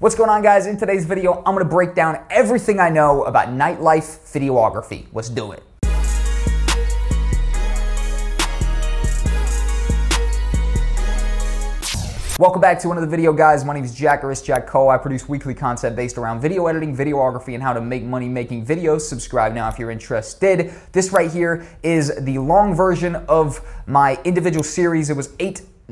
What's going on, guys? In today's video, I'm going to break down everything I know about nightlife videography. Let's do it. Welcome back to another video, guys. My name is Jack, or ItsJackCole. I produce weekly content based around video editing, videography, and how to make money making videos. Subscribe now if you're interested. This right here is the long version of my individual series. It was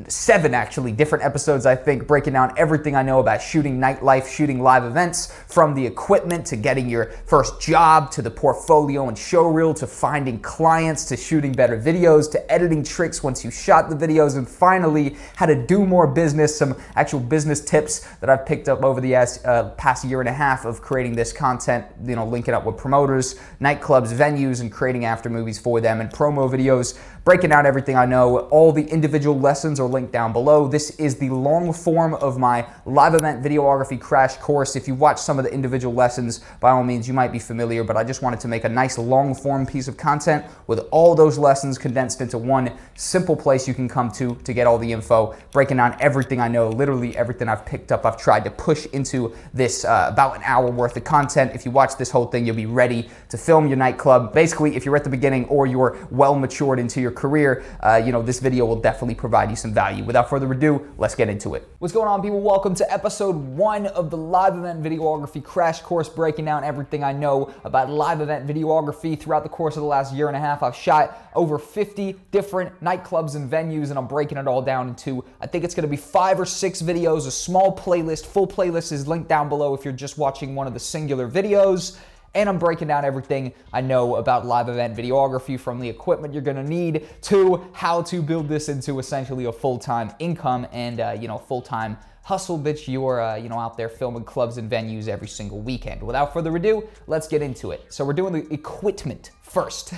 seven actually different episodes, I think, breaking down everything I know about shooting nightlife, shooting live events, from the equipment to getting your first job, to the portfolio and showreel, to finding clients, to shooting better videos, to editing tricks once you shot the videos, and finally how to do more business, some actual business tips that I've picked up over the past year and a half of creating this content, you know, linking up with promoters, nightclubs, venues, and creating after movies for them and promo videos, breaking down everything I know. All the individual lessons are linked down below. This is the long form of my live event videography crash course. If you watch some of the individual lessons, by all means, you might be familiar, but I just wanted to make a nice long form piece of content with all those lessons condensed into one simple place you can come to get all the info, breaking down everything I know, literally everything I've picked up. I've tried to push into this about an hour worth of content. If you watch this whole thing, you'll be ready to film your nightclub. Basically, if you're at the beginning or you're well matured into your career, you know, this video will definitely provide you some value. Without further ado, let's get into it. What's going on, people? Welcome to episode 1 of the live event videography crash course, breaking down everything I know about live event videography. Throughout the course of the last year and a half, I've shot over 50 different nightclubs and venues, and I'm breaking it all down into, I think it's going to be 5 or 6 videos, a small playlist. Full playlist is linked down below if you're just watching one of the singular videos. And I'm breaking down everything I know about live event videography, from the equipment you're gonna need to how to build this into essentially a full-time income and, you know, full-time hustle that you're, you know, out there filming clubs and venues every single weekend. Without further ado, let's get into it. So we're doing the equipment first.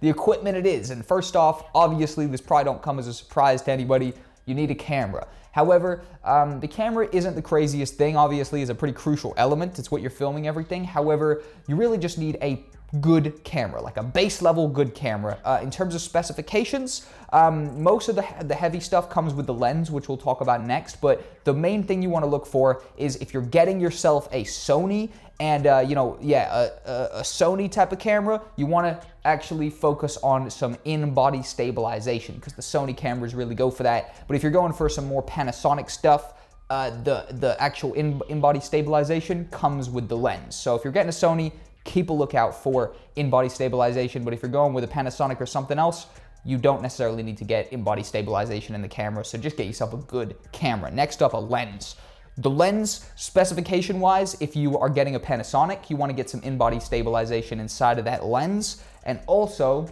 The equipment it is. And first off, obviously, this probably don't come as a surprise to anybody. You need a camera. However, the camera isn't the craziest thing. Obviously, it's a pretty crucial element. It's what you're filming everything. However, you really just need a good camera, like a base level good camera. In terms of specifications, most of the heavy stuff comes with the lens, which we'll talk about next. But the main thing you want to look for is if you're getting yourself a Sony and, you know, a Sony type of camera, you want to actually focus on some in-body stabilization, because the Sony cameras really go for that. But if you're going for some more Panasonic stuff, the actual in-body stabilization comes with the lens. So if you're getting a Sony, keep a lookout for in-body stabilization. But if you're going with a Panasonic or something else, you don't necessarily need to get in-body stabilization in the camera. So just get yourself a good camera. Next up, a lens. The lens, specification-wise, if you are getting a Panasonic, you want to get some in-body stabilization inside of that lens. And also,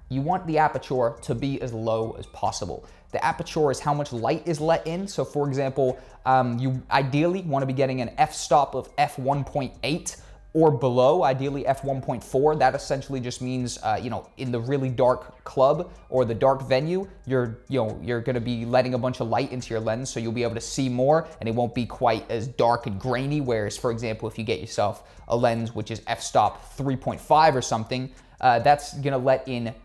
you want the aperture to be as low as possible. The aperture is how much light is let in. So for example, you ideally want to be getting an f-stop of f1.8 or below, ideally f1.4. That essentially just means, you know, in the really dark club or the dark venue, you're gonna be letting a bunch of light into your lens, so you'll be able to see more and it won't be quite as dark and grainy. Whereas, for example, if you get yourself a lens which is f-stop 3.5 or something, that's gonna let in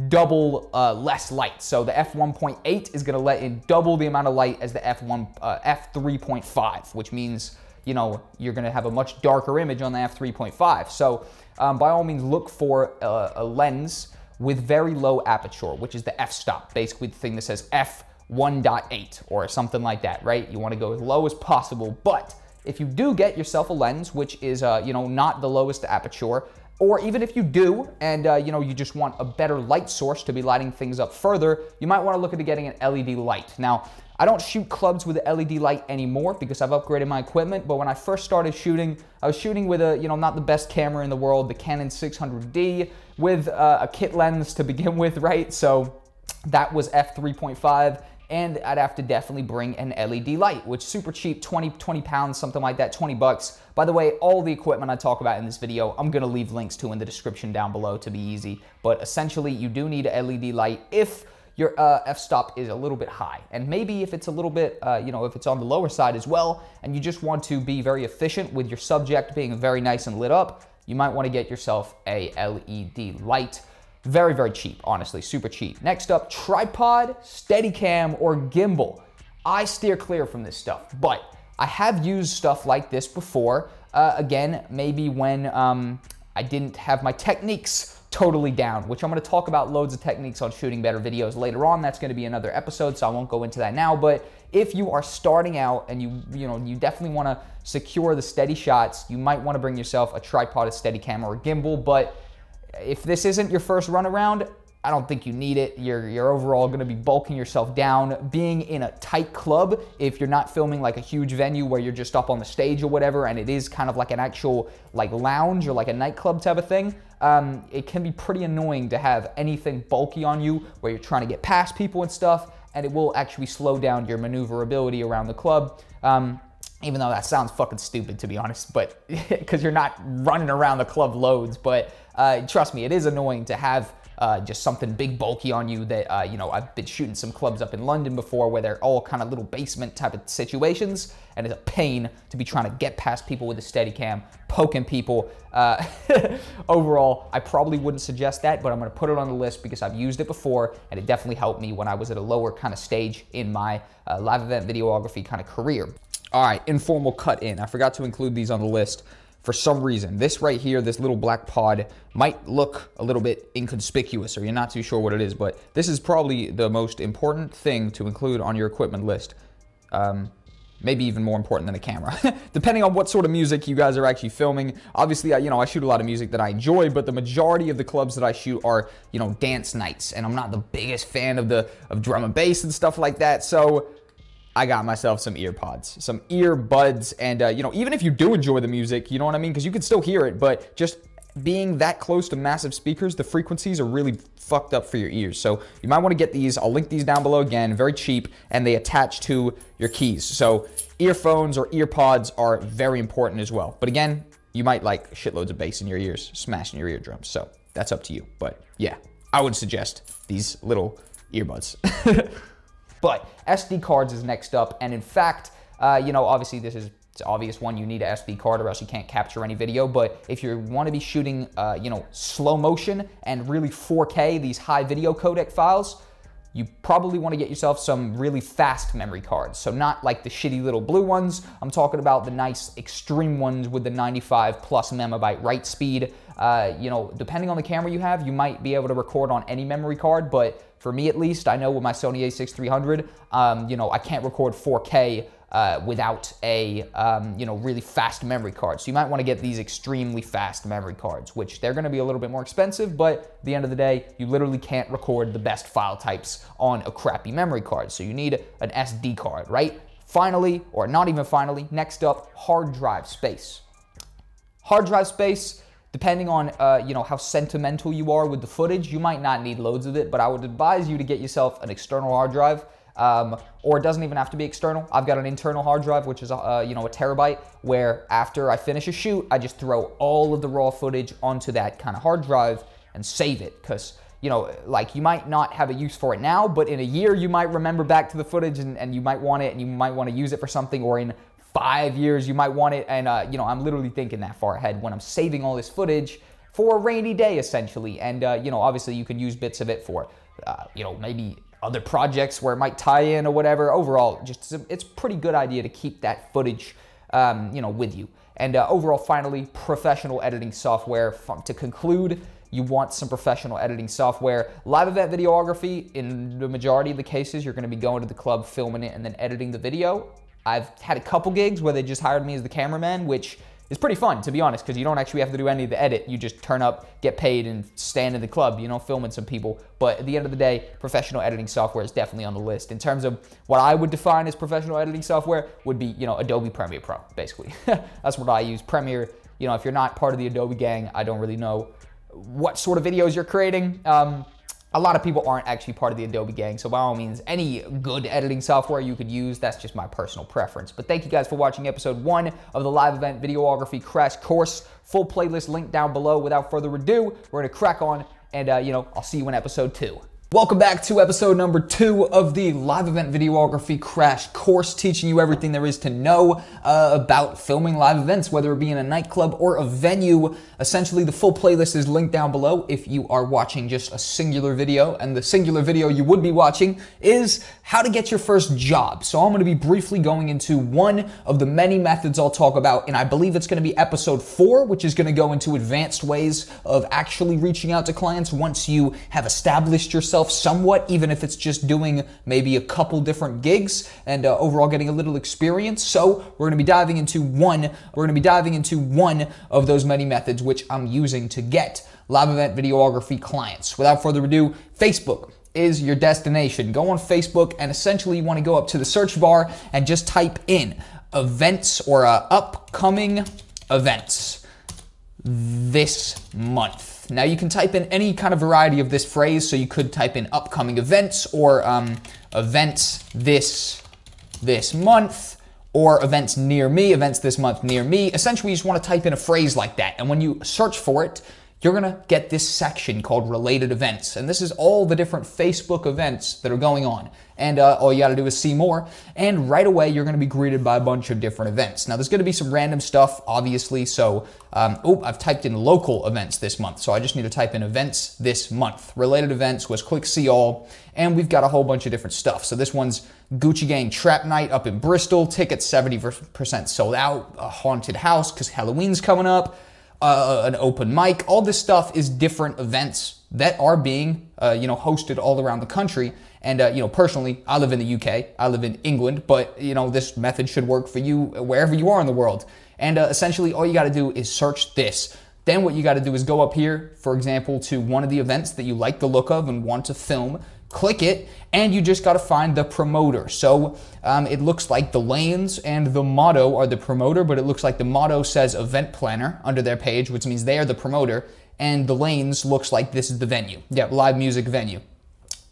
double less light. So the f1.8 is gonna let in double the amount of light as the f3.5, which means, you know, you're gonna have a much darker image on the f3.5. So by all means, look for a lens with very low aperture, which is the f-stop, basically the thing that says f1.8 or something like that, right? You wanna go as low as possible. But if you do get yourself a lens, which is, you know, not the lowest aperture, or even if you do, and you know, you just want a better light source to be lighting things up further, you might wanna look into getting an LED light. Now, I don't shoot clubs with an LED light anymore because I've upgraded my equipment, but when I first started shooting, I was shooting with a, you know, not the best camera in the world, the Canon 600D, with a kit lens to begin with, right? So that was f3.5, and I'd have to definitely bring an LED light, which is super cheap, 20 pounds, something like that, 20 bucks. By the way, all the equipment I talk about in this video, I'm gonna leave links to in the description down below to be easy. But essentially, you do need a LED light if your f-stop is a little bit high. And maybe if it's a little bit, you know, if it's on the lower side as well, and you just want to be very efficient with your subject being very nice and lit up, you might want to get yourself a LED light. Very, very cheap, honestly, super cheap. Next up, tripod, Steadicam, or gimbal. I steer clear from this stuff, but I have used stuff like this before. Again, maybe when I didn't have my techniques totally down, which I'm going to talk about loads of techniques on shooting better videos later on. That's going to be another episode, so I won't go into that now. But if you are starting out and you definitely want to secure the steady shots, you might want to bring yourself a tripod, a Steadicam, or a gimbal. But if this isn't your first run around, I don't think you need it. You're overall going to be bulking yourself down. Being in a tight club, if you're not filming like a huge venue where you're just up on the stage or whatever, and it is kind of like an actual like lounge or like a nightclub type of thing, it can be pretty annoying to have anything bulky on you where you're trying to get past people and stuff, and it will actually slow down your maneuverability around the club. Even though that sounds fucking stupid, to be honest, but because you're not running around the club loads. But trust me, it is annoying to have just something big bulky on you that, I've been shooting some clubs up in London before where they're all kind of little basement type of situations, and it's a pain to be trying to get past people with a Steadicam, poking people. Overall, I probably wouldn't suggest that, but I'm going to put it on the list because I've used it before, and it definitely helped me when I was at a lower kind of stage in my live event videography kind of career. All right, informal cut in. I forgot to include these on the list. For some reason, this right here, this little black pod might look a little bit inconspicuous or you're not too sure what it is, but this is probably the most important thing to include on your equipment list. Maybe even more important than a camera, depending on what sort of music you guys are actually filming. Obviously, I shoot a lot of music that I enjoy, but the majority of the clubs that I shoot are, dance nights, and I'm not the biggest fan of drum and bass and stuff like that, so I got myself some earpods, some earbuds, and even if you do enjoy the music, you know what I mean? Because you can still hear it, but just being that close to massive speakers, the frequencies are really fucked up for your ears. So you might want to get these. I'll link these down below again, very cheap, and they attach to your keys. So earphones or earpods are very important as well. But again, you might like shitloads of bass in your ears, smashing your eardrums. So that's up to you. But yeah, I would suggest these little earbuds. But SD cards is next up, and in fact, obviously it's an obvious one. You need an SD card or else you can't capture any video, but if you want to be shooting, slow motion and really 4K, these high video codec files, you probably want to get yourself some really fast memory cards. So not like the shitty little blue ones. I'm talking about the nice extreme ones with the 95 plus megabyte write speed. Depending on the camera you have, you might be able to record on any memory card, but for me at least, I know with my Sony a6300, I can't record 4K without a really fast memory card. So you might want to get these extremely fast memory cards, which they're going to be a little bit more expensive, but at the end of the day, you literally can't record the best file types on a crappy memory card. So you need an SD card, right? Finally, or not even finally, next up, hard drive space. Hard drive space, depending on how sentimental you are with the footage, you might not need loads of it, but I would advise you to get yourself an external hard drive. Or it doesn't even have to be external. I've got an internal hard drive, which is a terabyte, where after I finish a shoot, I just throw all of the raw footage onto that kind of hard drive and save it. Because, you might not have a use for it now, but in a year, you might remember back to the footage and you might want it and you might want to use it for something, or in 5 years, you might want it. And, I'm literally thinking that far ahead when I'm saving all this footage for a rainy day, essentially. And, obviously you can use bits of it for, maybe other projects where it might tie in or whatever. Overall, it's a pretty good idea to keep that footage, with you. And overall, finally, professional editing software. To conclude, you want some professional editing software. Live event videography, in the majority of the cases, you're going to be going to the club, filming it, and then editing the video. I've had a couple gigs where they just hired me as the cameraman, which is pretty fun, to be honest, because you don't actually have to do any of the edit. You just turn up, get paid, and stand in the club, filming some people. But at the end of the day, professional editing software is definitely on the list. In terms of what I would define as professional editing software would be, Adobe Premiere Pro, basically. That's what I use. Premiere, if you're not part of the Adobe gang, I don't really know what sort of videos you're creating. A lot of people aren't actually part of the Adobe gang, so by all means, any good editing software you could use, that's just my personal preference. But thank you guys for watching episode 1 of the live event videography crash course. Full playlist link down below. Without further ado, we're gonna crack on, and I'll see you in episode 2. Welcome back to episode number 2 of the live event videography crash course, teaching you everything there is to know about filming live events, whether it be in a nightclub or a venue. Essentially, the full playlist is linked down below if you are watching just a singular video, and the singular video you would be watching is how to get your first job. So I'm going to be briefly going into one of the many methods I'll talk about, and I believe it's going to be episode 4, which is going to go into advanced ways of actually reaching out to clients once you have established yourself somewhat, even if it's just doing maybe a couple different gigs and overall getting a little experience. So we're going to be diving into one of those many methods which I'm using to get live event videography clients. Without further ado, Facebook is your destination. Go on Facebook, and essentially you want to go up to the search bar and just type in events or upcoming events this month. Now you can type in any kind of variety of this phrase, so you could type in upcoming events or events this month, or events near me, events this month near me. Essentially, you just want to type in a phrase like that, and when you search for it, you're going to get this section called related events. And this is all the different Facebook events that are going on. And all you got to do is see more. And right away, you're going to be greeted by a bunch of different events. Now, there's going to be some random stuff, obviously. So, I've typed in local events this month. So I just need to type in events this month. Related events was click see all. And we've got a whole bunch of different stuff. So this one's Gucci Gang Trap Night up in Bristol. Tickets 70% sold out. A haunted house because Halloween's coming up. An open mic. All this stuff is different events that are being, hosted all around the country. And, personally, I live in the UK. I live in England. But, this method should work for you wherever you are in the world. And essentially, all you got to do is search this. Then what you got to do is go up here, for example, to one of the events that you like the look of and want to film. Click it, and you just got to find the promoter. So it looks like the lanes and the motto are the promoter, but it looks like the motto says event planner under their page, which means they are the promoter, and the lanes looks like this is the venue. Yeah, live music venue.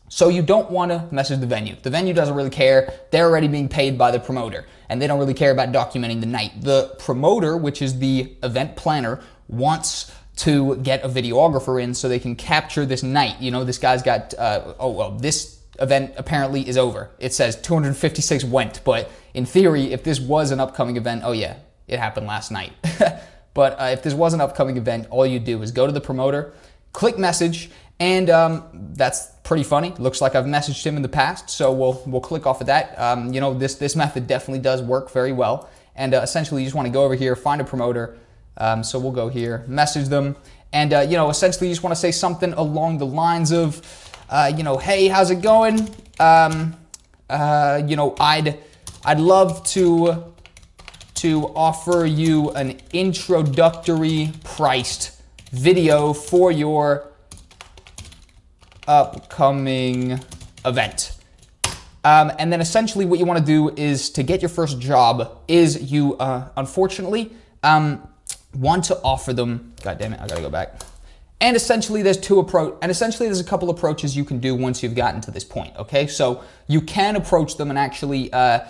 So you don't want to message the venue. The venue doesn't really care. They're already being paid by the promoter, and they don't really care about documenting the night. The promoter, which is the event planner, wants to get a videographer in so they can capture this night. This guy's got, this event apparently is over. It says 256 went, but in theory, if this was an upcoming event, oh yeah, it happened last night. But if this was an upcoming event, all you do is go to the promoter, click message, and that's pretty funny. Looks like I've messaged him in the past, so we'll click off of that. This method definitely does work very well. And essentially, you just want to go over here, find a promoter. So we'll go here, message them, and essentially you just want to say something along the lines of, hey, how's it going? I'd love to offer you an introductory priced video for your upcoming event. And then essentially what you want to do is, to get your first job, is you unfortunately want to offer them, god damn it, I gotta go back. And essentially there's a couple approaches you can do once you've gotten to this point, okay? So you can approach them and actually, all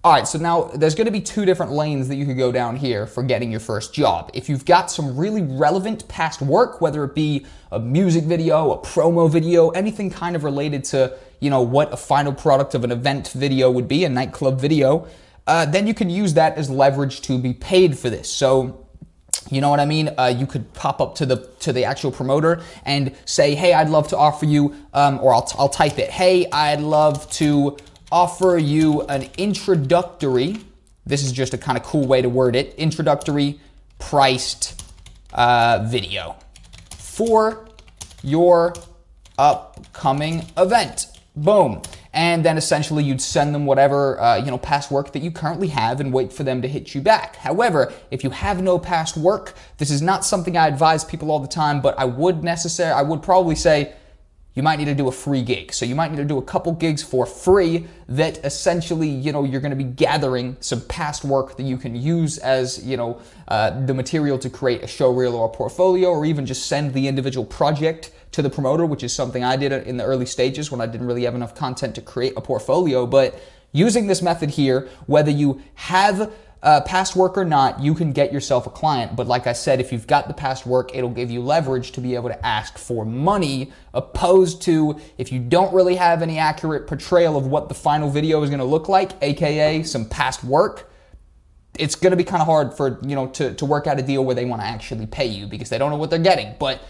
right, so now there's gonna be 2 different lanes that you could go down here for getting your first job. If you've got some really relevant past work, whether it be a music video, a promo video, anything kind of related to, what a final product of an event video would be, a nightclub video, then you can use that as leverage to be paid for this. So, you know what I mean? You could pop up to the actual promoter and say, hey, I'd love to offer you, or I'll type it. Hey, I'd love to offer you an introductory. This is just a kind of cool way to word it. Introductory priced video for your upcoming event. Boom. And then essentially you'd send them whatever, past work that you currently have and wait for them to hit you back. However, if you have no past work, this is not something I advise people all the time, but I would probably say you might need to do a free gig. So you might need to do a couple gigs for free that essentially, you're going to be gathering some past work that you can use as, the material to create a showreel or a portfolio, or even just send the individual project to the promoter, which is something I did in the early stages when I didn't really have enough content to create a portfolio. But using this method here, whether you have past work or not, you can get yourself a client. But like I said, if you've got the past work, it'll give you leverage to be able to ask for money, opposed to if you don't really have any accurate portrayal of what the final video is going to look like, aka some past work. It's going to be kind of hard for, you know, to work out a deal where they want to actually pay you because they don't know what they're getting. But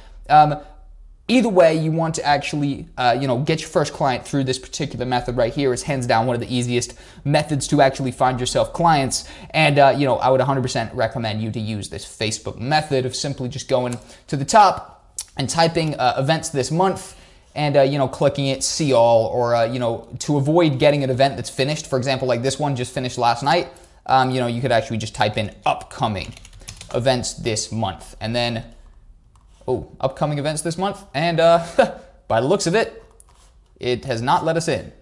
either way, you want to actually, you know, get your first client through this particular method right here. Is hands down one of the easiest methods to actually find yourself clients. And, you know, I would 100% recommend you to use this Facebook method of simply just going to the top and typing events this month and, you know, clicking it, see all, or, you know, to avoid getting an event that's finished. For example, like this one just finished last night. You know, you could actually just type in upcoming events this month and then, oh, upcoming events this month. And by the looks of it, it has not let us in.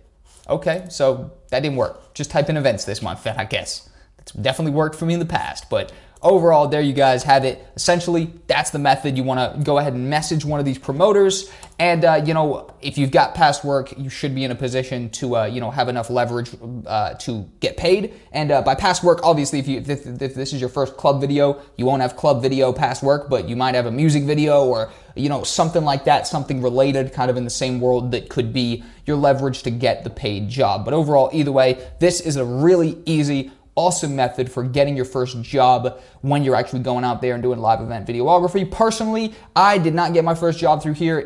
Okay, so that didn't work. Just type in events this month, then I guess. It's definitely worked for me in the past, but overall, there you guys have it. Essentially, that's the method. You want to go ahead and message one of these promoters. And, you know, if you've got past work, you should be in a position to, you know, have enough leverage to get paid. And by past work, obviously, if this is your first club video, you won't have club video past work, but you might have a music video or, you know, something like that, something related kind of in the same world that could be your leverage to get the paid job. But overall, either way, this is a really easy, awesome method for getting your first job when you're actually going out there and doing live event videography. Personally, I did not get my first job through here.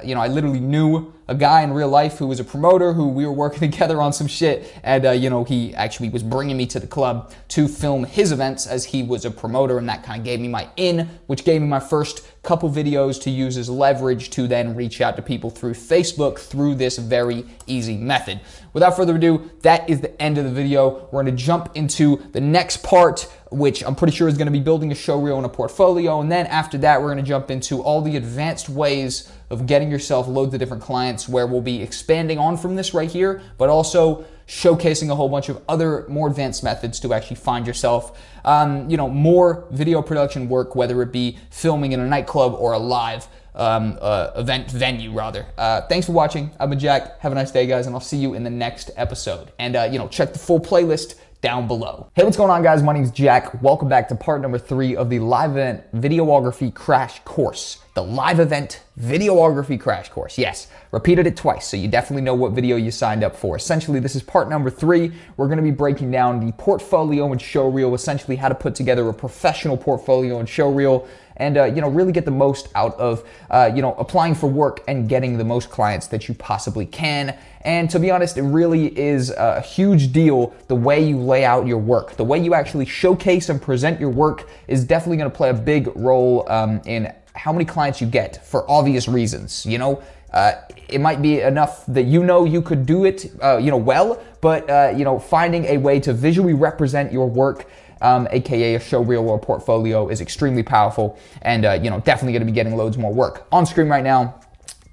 You know, I literally knew a guy in real life who was a promoter who we were working together on some shit, and you know, he actually was bringing me to the club to film his events as he was a promoter, and that kind of gave me my in, which gave me my first couple videos to use as leverage to then reach out to people through Facebook through this very easy method. Without further ado, that is the end of the video. We're going to jump into the next part, which I'm pretty sure is going to be building a showreel and a portfolio. And then after that, we're going to jump into all the advanced ways of getting yourself loads of different clients, where we'll be expanding on from this right here, but also showcasing a whole bunch of other more advanced methods to actually find yourself, you know, more video production work, whether it be filming in a nightclub or a live event venue, rather. Thanks for watching. I've been Jack. Have a nice day, guys, and I'll see you in the next episode. And, you know, check the full playlist down below. Hey, what's going on, guys? My name's Jack. Welcome back to part number 3 of the live event videography crash course. The live event videography crash course. Yes, repeated it twice, so you definitely know what video you signed up for. Essentially, this is part number 3. We're going to be breaking down the portfolio and showreel, essentially how to put together a professional portfolio and showreel, and you know, really get the most out of you know, applying for work and getting the most clients that you possibly can. And to be honest, it really is a huge deal the way you lay out your work. The way you actually showcase and present your work is definitely going to play a big role in how many clients you get, for obvious reasons. You know, it might be enough that you know you could do it, you know, well, but you know, finding a way to visually represent your work, aka a showreel or a portfolio, is extremely powerful, and you know, definitely going to be getting loads more work. On screen right now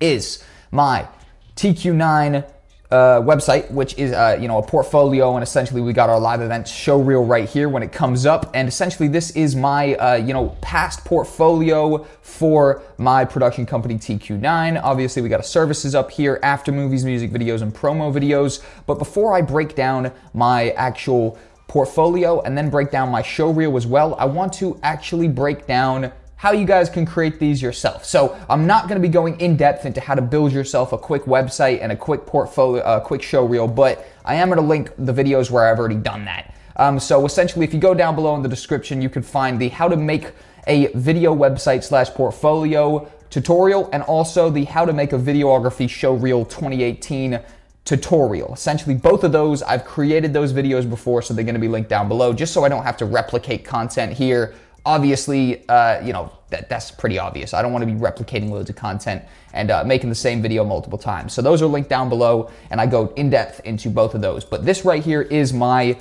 is my TQ9 website, which is you know, a portfolio, and essentially we got our live event showreel right here when it comes up. And essentially this is my you know, past portfolio for my production company TQ9. Obviously we got our services up here: after movies, music videos, and promo videos. But before I break down my actual portfolio and then break down my showreel as well, I want to actually break down how you guys can create these yourself. So I'm not going to be going in depth into how to build yourself a quick website and a quick portfolio, quick showreel, but I am going to link the videos where I've already done that. So essentially, if you go down below in the description, you can find the how to make a video website / portfolio tutorial, and also the how to make a videography showreel 2018 tutorial. Essentially, both of those, I've created those videos before, so they're going to be linked down below, just so I don't have to replicate content here. Obviously, you know, that's pretty obvious. I don't want to be replicating loads of content and making the same video multiple times. So those are linked down below, and I go in depth into both of those. But this right here is my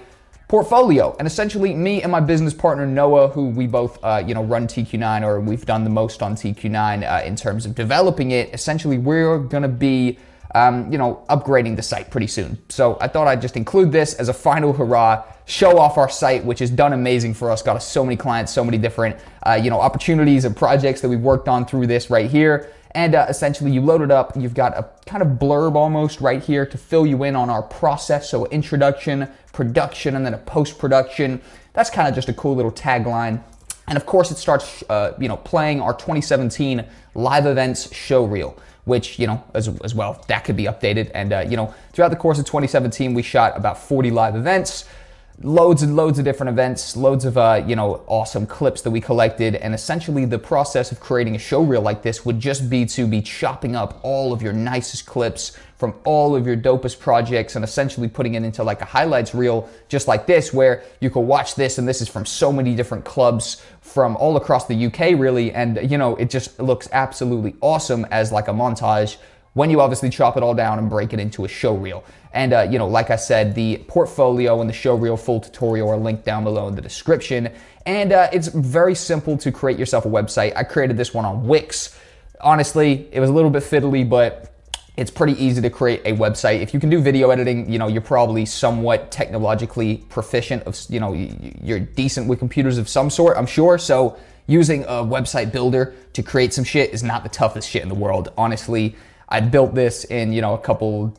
portfolio, and essentially me and my business partner Noah, who we both you know, run TQ9, or we've done the most on TQ9 in terms of developing it. Essentially, we're gonna be you know, upgrading the site pretty soon. So I thought I'd just include this as a final hurrah, show off our site, which has done amazing for us, got us so many clients, so many different you know, opportunities and projects that we've worked on through this right here. and essentially you load it up. You've got a kind of blurb almost right here to fill you in on our process. So introduction, production, and then a post-production. That's kind of just a cool little tagline. And of course, it starts, playing our 2017 live events showreel, which, as well, that could be updated. And, throughout the course of 2017, we shot about 40 live events, loads and loads of different events, loads of, awesome clips that we collected. And essentially, the process of creating a showreel like this would just be to be chopping up all of your nicest clips from all of your dopest projects and essentially putting it into like a highlights reel just like this, where you can watch this, and this is from so many different clubs from all across the UK really, and it just looks absolutely awesome as like a montage when you obviously chop it all down and break it into a show reel. And like I said, the portfolio and the show reel full tutorial are linked down below in the description. And it's very simple to create yourself a website. I created this one on Wix. Honestly, it was a little bit fiddly, but it's pretty easy to create a website. If you can do video editing, you're probably somewhat technologically proficient. You're decent with computers of some sort, I'm sure. So using a website builder to create some shit is not the toughest shit in the world. Honestly, I built this in a couple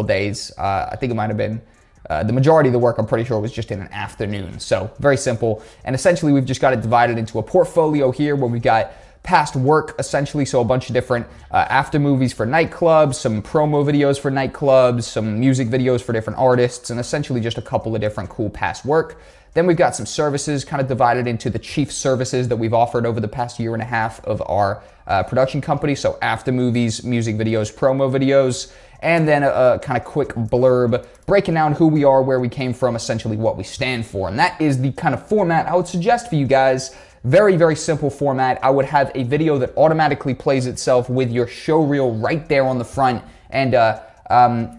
days. I think it might have been the majority of the work. I'm pretty sure was just in an afternoon. So very simple. And essentially, we've just got it divided into a portfolio here where we got past work, essentially, so a bunch of different after movies for nightclubs, some promo videos for nightclubs, some music videos for different artists, and essentially just a couple of different cool past work. Then we've got some services kind of divided into the chief services that we've offered over the past year and a half of our production company. So after movies, music videos, promo videos, and then a kind of quick blurb breaking down who we are, where we came from, essentially what we stand for. And that is the kind of format I would suggest for you guys. Very, very simple format. I would have a video that automatically plays itself with your show reel right there on the front. And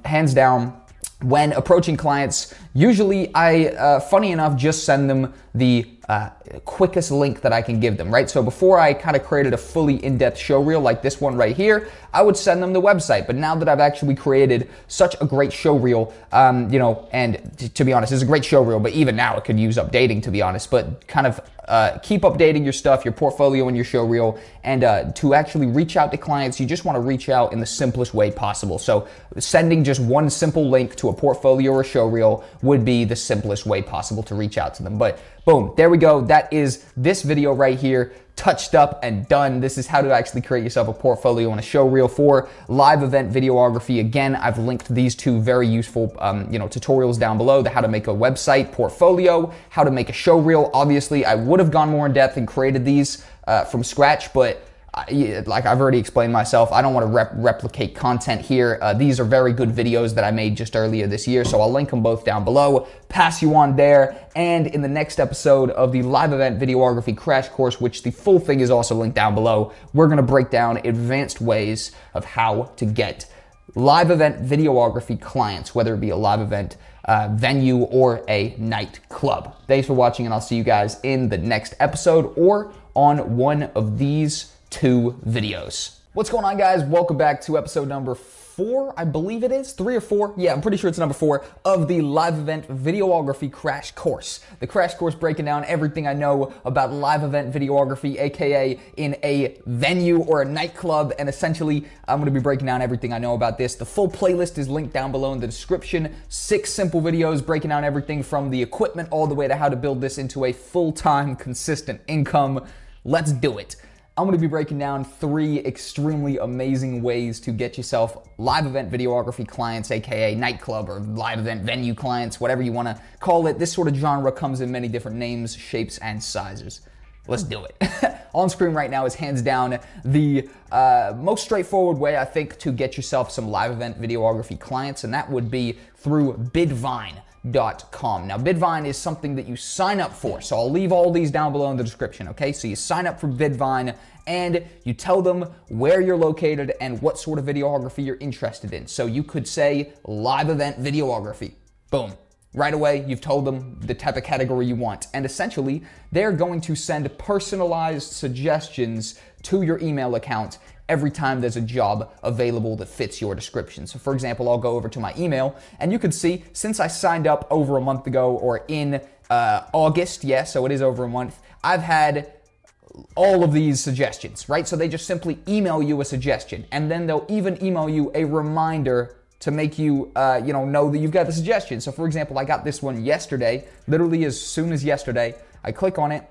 hands down, when approaching clients, usually I, funny enough, just send them the quickest link that I can give them, right? So before I kind of created a fully in-depth show reel like this one right here, I would send them the website. But now that I've actually created such a great show reel, and to be honest, it's a great show reel, but even now it could use updating, to be honest. But kind of keep updating your stuff, your portfolio and your show reel, and to actually reach out to clients, you just want to reach out in the simplest way possible. So sending just one simple link to a portfolio or a show reel would be the simplest way possible to reach out to them. But boom, there we go. That is this video right here, touched up and done. This is how to actually create yourself a portfolio and a show reel for live event videography. Again, I've linked these two very useful tutorials down below, the how to make a website portfolio, how to make a show reel. Obviously, I would have gone more in depth and created these from scratch, but like I've already explained myself, I don't want to replicate content here. These are very good videos that I made just earlier this year, so I'll link them both down below, pass you on there, and in the next episode of the live event videography crash course, which the full thing is also linked down below, we're going to break down advanced ways of how to get live event videography clients, whether it be a live event venue or a nightclub. Thanks for watching, and I'll see you guys in the next episode or on one of these two videos. What's going on, guys? Welcome back to episode number 4, I believe it is, 3 or 4. Yeah, I'm pretty sure it's number 4 of the live event videography crash course. The crash course breaking down everything I know about live event videography, aka in a venue or a nightclub, and essentially I'm going to be breaking down everything I know about this. The full playlist is linked down below in the description. 6 simple videos breaking down everything from the equipment all the way to how to build this into a full-time consistent income. Let's do it. I'm going to be breaking down 3 extremely amazing ways to get yourself live event videography clients, aka nightclub or live event venue clients, whatever you want to call it. This sort of genre comes in many different names, shapes, and sizes. Let's do it. On screen right now is hands down the most straightforward way, I think, to get yourself some live event videography clients, and that would be through Bidvine.com. Now, Bidvine is something that you sign up for, so I'll leave all these down below in the description, okay? So you sign up for Bidvine, and you tell them where you're located and what sort of videography you're interested in. So you could say live event videography. Boom. Right away, you've told them the type of category you want, and essentially, they're going to send personalized suggestions to your email account every time there's a job available that fits your description. So for example, I'll go over to my email, and you can see, since I signed up over a month ago, or in August, yeah, so it is over a month, I've had all of these suggestions, right? So they just simply email you a suggestion, and then they'll even email you a reminder to make you, know that you've got the suggestion. So for example, I got this one yesterday, literally as soon as yesterday. I click on it,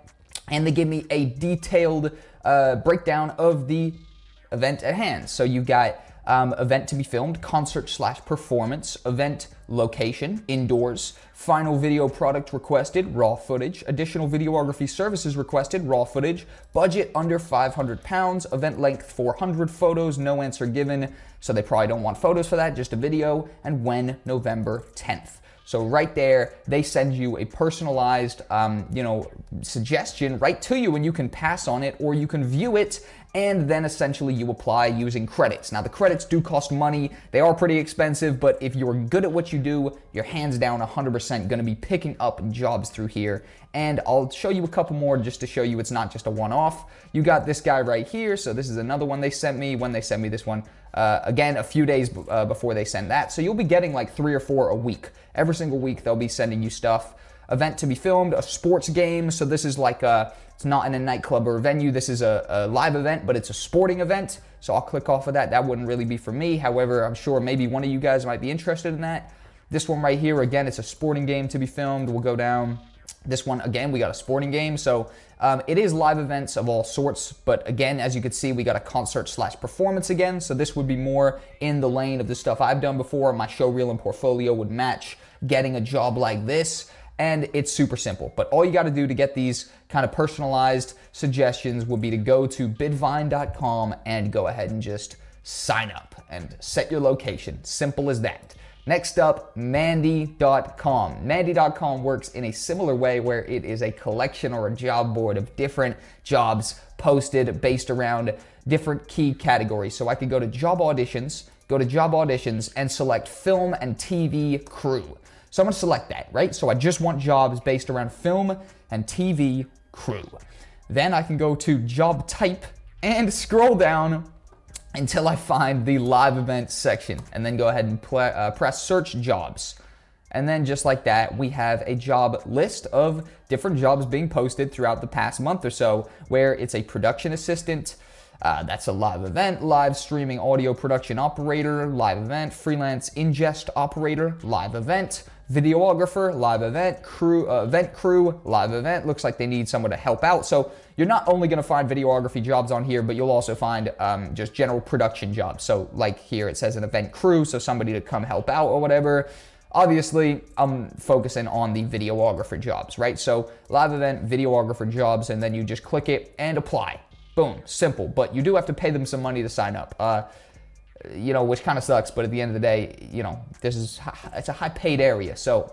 and they give me a detailed breakdown of the event at hand. So you got event to be filmed, concert/performance, event location, indoors, final video product requested, raw footage, additional videography services requested, raw footage, budget under 500 pounds, event length 400 photos, no answer given, so they probably don't want photos for that, just a video, and when, November 10th. So right there, they send you a personalized, suggestion right to you, and you can pass on it or you can view it, and then essentially you apply using credits. Now the credits do cost money. They are pretty expensive, but if you're good at what you do, you're hands down 100% gonna be picking up jobs through here. And I'll show you a couple more just to show you it's not just a one-off. You got this guy right here. So this is another one they sent me when they sent me this one. Again, a few days before they send that. So you'll be getting like 3 or 4 a week. Every single week they'll be sending you stuff. Event to be filmed, a sports game. So this is like it's not in a nightclub or a venue. This is a live event, but it's a sporting event. So I'll click off of that. That wouldn't really be for me. However, I'm sure maybe one of you guys might be interested in that. This one right here, again, it's a sporting game to be filmed. We'll go down. This one, again, we got a sporting game. So it is live events of all sorts. But again, as you can see, we got a concert/performance again. So this would be more in the lane of the stuff I've done before. My showreel and portfolio would match getting a job like this. And it's super simple. But all you got to do to get these kind of personalized suggestions would be to go to bidvine.com and go ahead and just sign up and set your location. Simple as that. Next up, Mandy.com. Mandy.com works in a similar way where it is a collection or a job board of different jobs posted based around different key categories. So I could go to job auditions, and select film and TV crew. So I'm gonna select that, right? So I just want jobs based around film and TV crew. Then I can go to job type and scroll down until I find the live events section, and then go ahead and press search jobs. And then just like that, we have a job list of different jobs being posted throughout the past month or so, where it's a production assistant, that's a live event, live streaming audio production operator, live event, freelance ingest operator, live event, videographer, live event, event crew, live event. Looks like they need someone to help out. So you're not only going to find videography jobs on here, but you'll also find just general production jobs. So like here it says an event crew, so somebody to come help out or whatever. Obviously, I'm focusing on the videographer jobs, right? So live event, videographer jobs, and then you just click it and apply. Boom, simple. But you do have to pay them some money to sign up. Which kind of sucks, but at the end of the day, it's a high paid area. So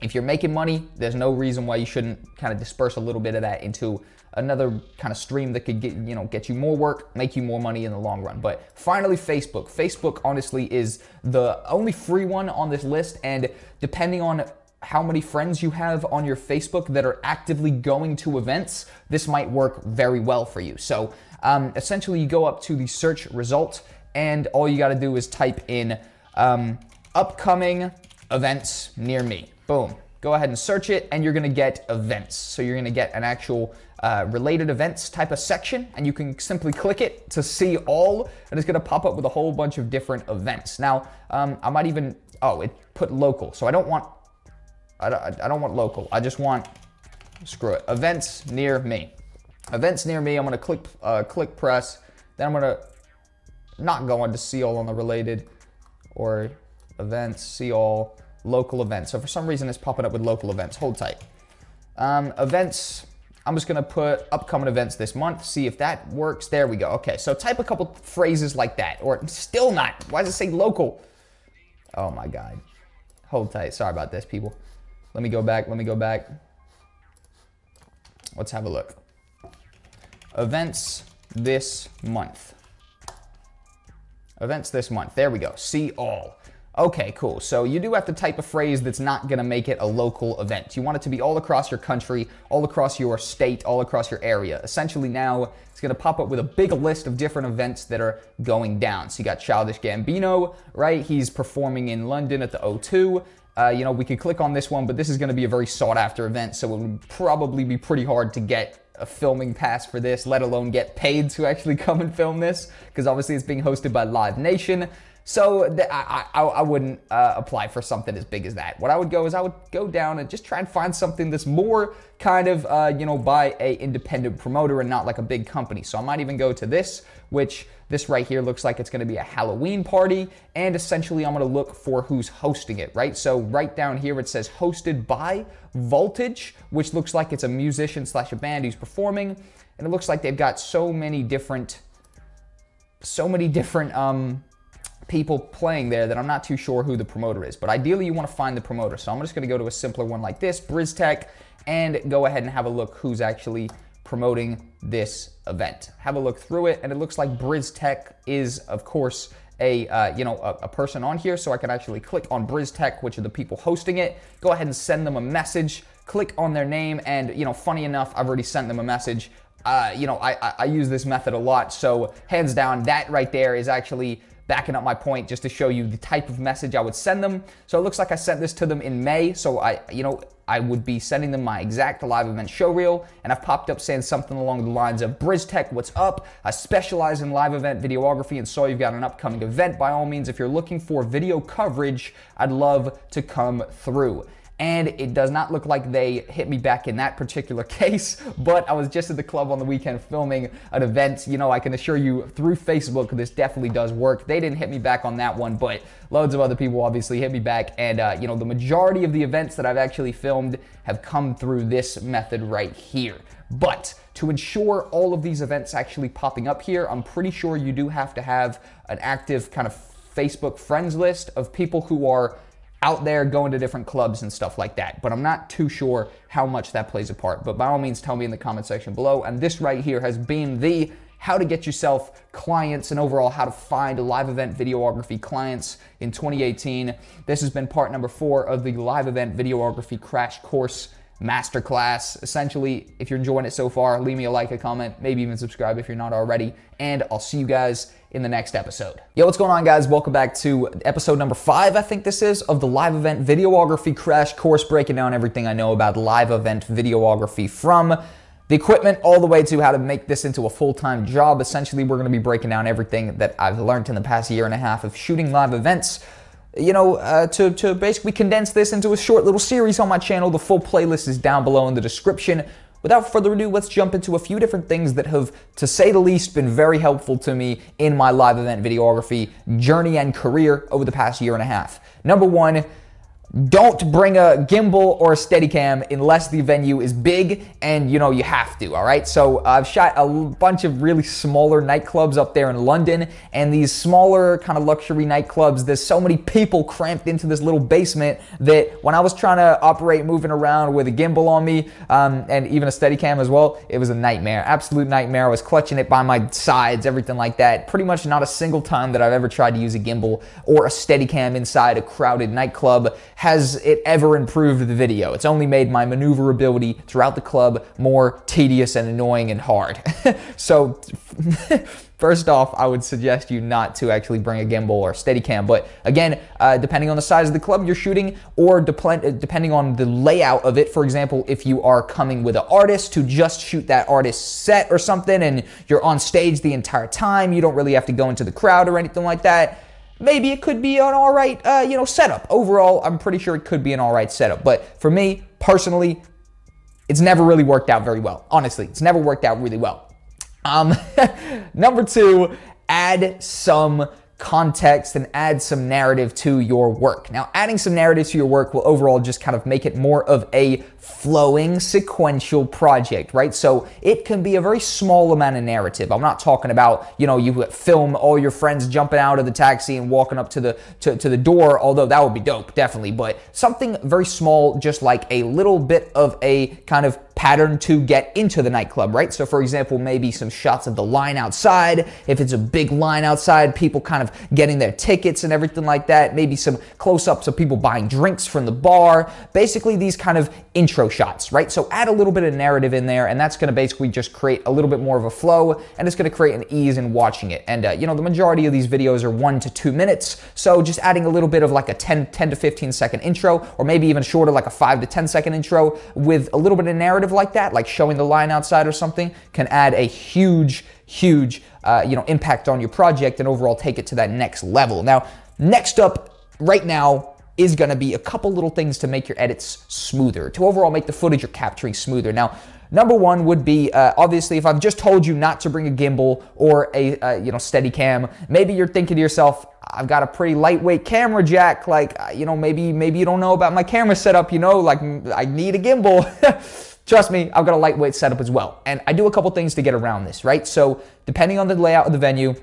if you're making money, there's no reason why you shouldn't kind of disperse a little bit of that into another kind of stream that could get you more work, make you more money in the long run. But finally, Facebook. Facebook honestly is the only free one on this list, and depending on how many friends you have on your Facebook that are actively going to events, this might work very well for you. So essentially you go up to the search result, and all you got to do is type in upcoming events near me. Boom. Go ahead and search it, and you're going to get events. So you're going to get an actual related events type of section, and you can simply click it to see all, and it's going to pop up with a whole bunch of different events. Now, I might even, it put local. So I don't want local. I just want, screw it, events near me. Events near me. I'm going to click press. Then I'm going to not go on to see all on the related or events, see all local events. So for some reason it's popping up with local events. Hold tight. Events, I'm just going to put upcoming events this month, see if that works. There we go. Okay, so type a couple phrases like that, or still not. Why does it say local? Oh my God. Hold tight. Sorry about this, people. Let me go back. Let's have a look. Events this month. Events this month. There we go. See all. Okay, cool. So you do have to type a phrase that's not going to make it a local event. You want it to be all across your country, all across your state, all across your area. Essentially now, it's going to pop up with a big list of different events that are going down. So you got Childish Gambino, right? He's performing in London at the O2. We could click on this one, but this is going to be a very sought after event, so it would probably be pretty hard to get a filming pass for this, let alone get paid to actually come and film this, because obviously it's being hosted by Live Nation. So I wouldn't apply for something as big as that. What I would go is I would go down and just try and find something that's more kind of, by a independent promoter and not like a big company. So I might even go to this, which this right here looks like it's going to be a Halloween party. And essentially I'm going to look for who's hosting it, right? So right down here it says hosted by Voltage, which looks like it's a musician / a band who's performing. And it looks like they've got so many different people playing there that I'm not too sure who the promoter is. But ideally you want to find the promoter. So I'm just going to go to a simpler one like this, BrizTech, and go ahead and have a look who's actually promoting this event. Have a look through it, and it looks like BrizTech is, of course, a person on here. So I can actually click on BrizTech, which are the people hosting it, go ahead and send them a message, click on their name, and funny enough, I've already sent them a message. I use this method a lot, so hands down, that right there is actually backing up my point just to show you the type of message I would send them. So it looks like I sent this to them in May, so I would be sending them my exact live event showreel, and I've popped up saying something along the lines of, BrizTech, what's up? I specialize in live event videography and saw you've got an upcoming event. By all means, if you're looking for video coverage, I'd love to come through. And it does not look like they hit me back in that particular case, but I was just at the club on the weekend filming an event. I can assure you through Facebook, this definitely does work. They didn't hit me back on that one, but loads of other people obviously hit me back. And, the majority of the events that I've actually filmed have come through this method right here. But to ensure all of these events actually popping up here, I'm pretty sure you do have to have an active kind of Facebook friends list of people who are out there going to different clubs and stuff like that. But I'm not too sure how much that plays a part. But by all means, tell me in the comment section below. And this right here has been the how to get yourself clients and overall how to find live event videography clients in 2018. This has been part number 4 of the live event videography crash course masterclass. Essentially, if you're enjoying it so far, leave me a like, a comment, maybe even subscribe if you're not already, and I'll see you guys in the next episode. Yo, what's going on, guys? Welcome back to episode number 5, I think this is, of the live event videography crash course, breaking down everything I know about live event videography, from the equipment all the way to how to make this into a full-time job. Essentially, we're going to be breaking down everything that I've learned in the past year and a half of shooting live events, to basically condense this into a short little series on my channel. The full playlist is down below in the description. Without further ado, let's jump into a few different things that have, to say the least, been very helpful to me in my live event videography journey and career over the past year and a half. Number 1, don't bring a gimbal or a Steadicam unless the venue is big and you have to, all right? So I've shot a bunch of really smaller nightclubs up there in London, and these smaller kind of luxury nightclubs, there's so many people cramped into this little basement that when I was trying to operate moving around with a gimbal on me, and even a Steadicam as well, it was a nightmare, absolute nightmare. I was clutching it by my sides, everything like that. Pretty much not a single time that I've ever tried to use a gimbal or a Steadicam inside a crowded nightclub has it ever improved the video. It's only made my maneuverability throughout the club more tedious and annoying and hard. So first off, I would suggest you not to actually bring a gimbal or Steadicam. But again, depending on the size of the club you're shooting, or depending on the layout of it, for example, if you are coming with an artist to just shoot that artist's set or something and you're on stage the entire time, you don't really have to go into the crowd or anything like that, maybe it could be an all right, setup. Overall, I'm pretty sure it could be an all right setup. But for me, personally, it's never really worked out very well. Honestly, it's never worked out really well. Number 2, add some context and add some narrative to your work. Now, adding some narrative to your work will overall just kind of make it more of a flowing sequential project, right? So it can be a very small amount of narrative. I'm not talking about, you film all your friends jumping out of the taxi and walking up to the door, although that would be dope, definitely, but something very small, just like a little bit of a kind of pattern to get into the nightclub, right? So for example, maybe some shots of the line outside. If it's a big line outside, people kind of getting their tickets and everything like that. Maybe some close-ups of people buying drinks from the bar. Basically, these kind of intro shots, right? So add a little bit of narrative in there, and that's gonna basically just create a little bit more of a flow, and it's gonna create an ease in watching it. And you know, the majority of these videos are 1 to 2 minutes, so just adding a little bit of like a 10 to 15 second intro, or maybe even shorter, like a 5 to 10 second intro with a little bit of narrative like that, like showing the line outside or something, can add a huge you know, impact on your project and overall take it to that next level. Now, next up right now is gonna be a couple little things to make your edits smoother, to overall make the footage you're capturing smoother. Now, number one would be, obviously, if I've just told you not to bring a gimbal or a you know, Steadicam, maybe you're thinking to yourself, I've got a pretty lightweight camera, Jack, like, you know, maybe you don't know about my camera setup, you know, like, I need a gimbal. Trust me, I've got a lightweight setup as well. And I do a couple things to get around this, right? So depending on the layout of the venue,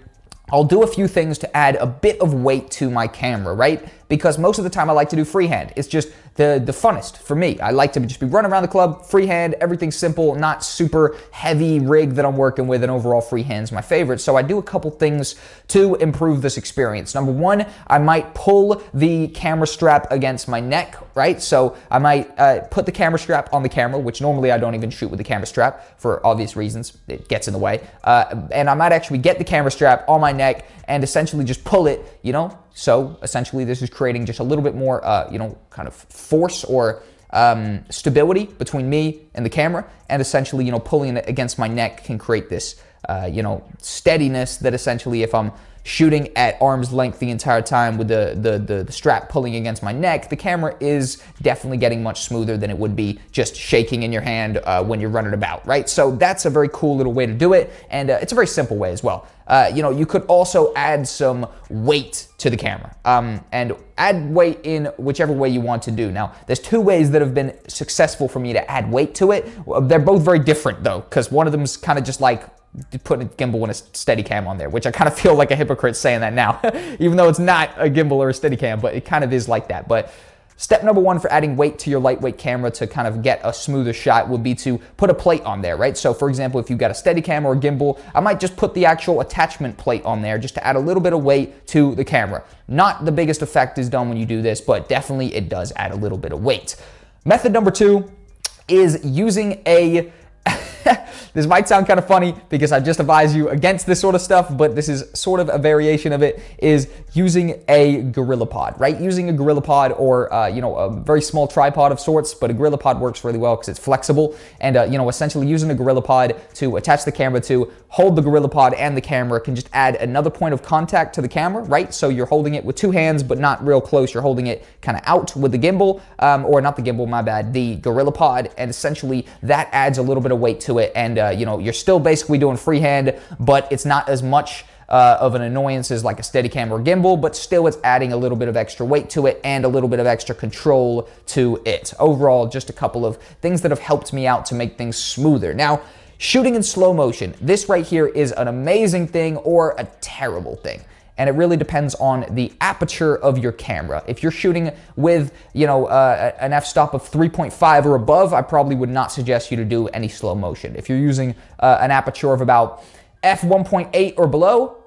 I'll do a few things to add a bit of weight to my camera, right? Because most of the time I like to do freehand. It's just the funnest for me. I like to just be running around the club, freehand, everything simple, not super heavy rig that I'm working with, and overall freehand's my favorite. So I do a couple things to improve this experience. Number one, I might pull the camera strap against my neck, right? So I might put the camera strap on the camera, which normally I don't even shoot with the camera strap for obvious reasons. It gets in the way. And I might actually get the camera strap on my neck and essentially just pull it, you know? So essentially this is creating just a little bit more, you know, kind of force or stability between me and the camera, and essentially, you know, pulling it against my neck can create this, you know, steadiness that essentially, if I'm shooting at arm's length the entire time with the strap pulling against my neck, the camera is definitely getting much smoother than it would be just shaking in your hand when you're running about, right? So that's a very cool little way to do it, and it's a very simple way as well. You know, you could also add some weight to the camera, and add weight in whichever way you want to do. Now, there's two ways that have been successful for me to add weight to it. They're both very different though, because one of them is kind of just like putting a gimbal and a Steadicam on there, which I kind of feel like a hypocrite saying that now, even though it's not a gimbal or a Steadicam, but it kind of is like that. But step number one for adding weight to your lightweight camera to kind of get a smoother shot would be to put a plate on there, right? So for example, if you've got a Steadicam or a gimbal, I might just put the actual attachment plate on there just to add a little bit of weight to the camera. Not the biggest effect is done when you do this, but definitely it does add a little bit of weight. Method number two is using a this might sound kind of funny because I just advise you against this sort of stuff, but this is sort of a variation of it, is using a GorillaPod, right? Using a GorillaPod or, you know, a very small tripod of sorts, but a GorillaPod works really well because it's flexible. And, you know, essentially using a GorillaPod to attach the camera to, hold the GorillaPod and the camera can just add another point of contact to the camera, right? So you're holding it with two hands, but not real close. You're holding it kind of out with the gimbal, or not the gimbal, my bad, the GorillaPod, and essentially that adds a little bit of weight to it. And, you know, you're still basically doing freehand, but it's not as much of an annoyance as like a Steadicam or gimbal, but still it's adding a little bit of extra weight to it and a little bit of extra control to it. Overall, just a couple of things that have helped me out to make things smoother. Now, shooting in slow motion, this right here is an amazing thing or a terrible thing. And it really depends on the aperture of your camera. If you're shooting with, you know, an f-stop of 3.5 or above, I probably would not suggest you to do any slow motion. If you're using an aperture of about f1.8 or below,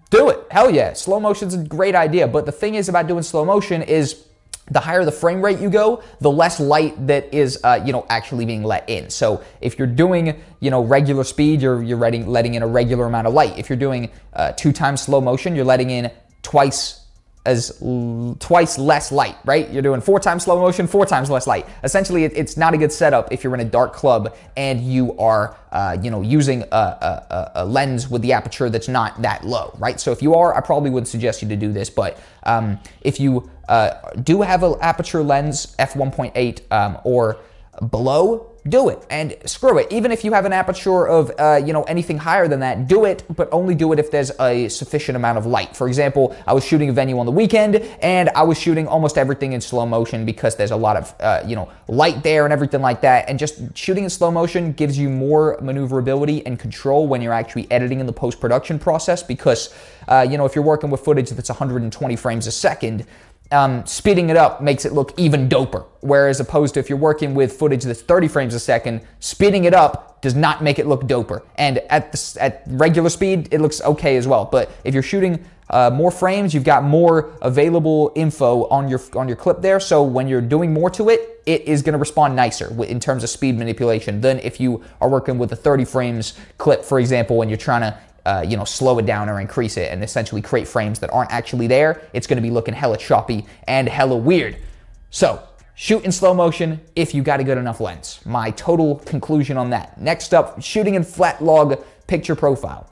do it. Hell yeah, slow motion's a great idea. But the thing is about doing slow motion is the higher the frame rate you go, the less light that is, you know, actually being let in. So if you're doing, you know, regular speed, you're letting in a regular amount of light. If you're doing 2 times slow motion, you're letting in twice less light, right? You're doing 4 times slow motion, 4 times less light. Essentially, it's not a good setup if you're in a dark club and you are, you know, using a lens with the aperture that's not that low, right? So if you are, I probably wouldn't suggest you to do this, but if you do have an aperture lens, f1.8 or below, do it and screw it. Even if you have an aperture of, you know, anything higher than that, do it, but only do it if there's a sufficient amount of light. For example, I was shooting a venue on the weekend and I was shooting almost everything in slow motion because there's a lot of, you know, light there and everything like that. And just shooting in slow motion gives you more maneuverability and control when you're actually editing in the post-production process because, you know, if you're working with footage that's 120 frames a second, speeding it up makes it look even doper. Whereas opposed to if you're working with footage that's 30 frames a second, speeding it up does not make it look doper. And at regular speed, it looks okay as well. But if you're shooting more frames, you've got more available info on your clip there. So when you're doing more to it, it is going to respond nicer in terms of speed manipulation than if you are working with a 30 frames clip, for example, when you're trying to slow it down or increase it and essentially create frames that aren't actually there. It's going to be looking hella choppy and hella weird. So shoot in slow motion if you got a good enough lens. My total conclusion on that. Next up, shooting in flat log picture profile.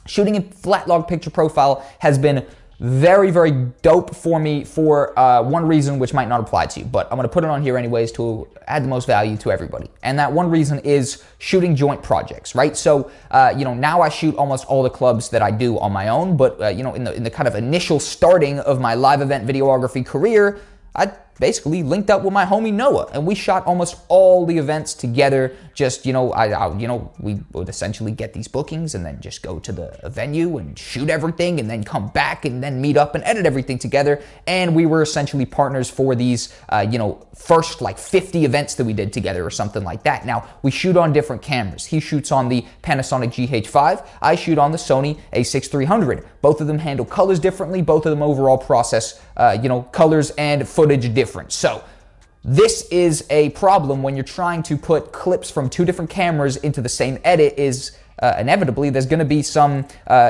Shooting in flat log picture profile has been very, very dope for me for one reason which might not apply to you, but I'm going to put it on here anyways to add the most value to everybody. And that one reason is shooting joint projects, right? So, now I shoot almost all the clubs that I do on my own, but, in the kind of initial starting of my live event videography career, I basically linked up with my homie Noah, and we shot almost all the events together. Just, we would essentially get these bookings and then just go to the venue and shoot everything and then come back and then meet up and edit everything together. And we were essentially partners for these, first like 50 events that we did together or something like that. Now, we shoot on different cameras. He shoots on the Panasonic GH5. I shoot on the Sony a6300. Both of them handle colors differently. Both of them overall process, colors and footage different. So this is a problem when you're trying to put clips from two different cameras into the same edit is inevitably there's going to be some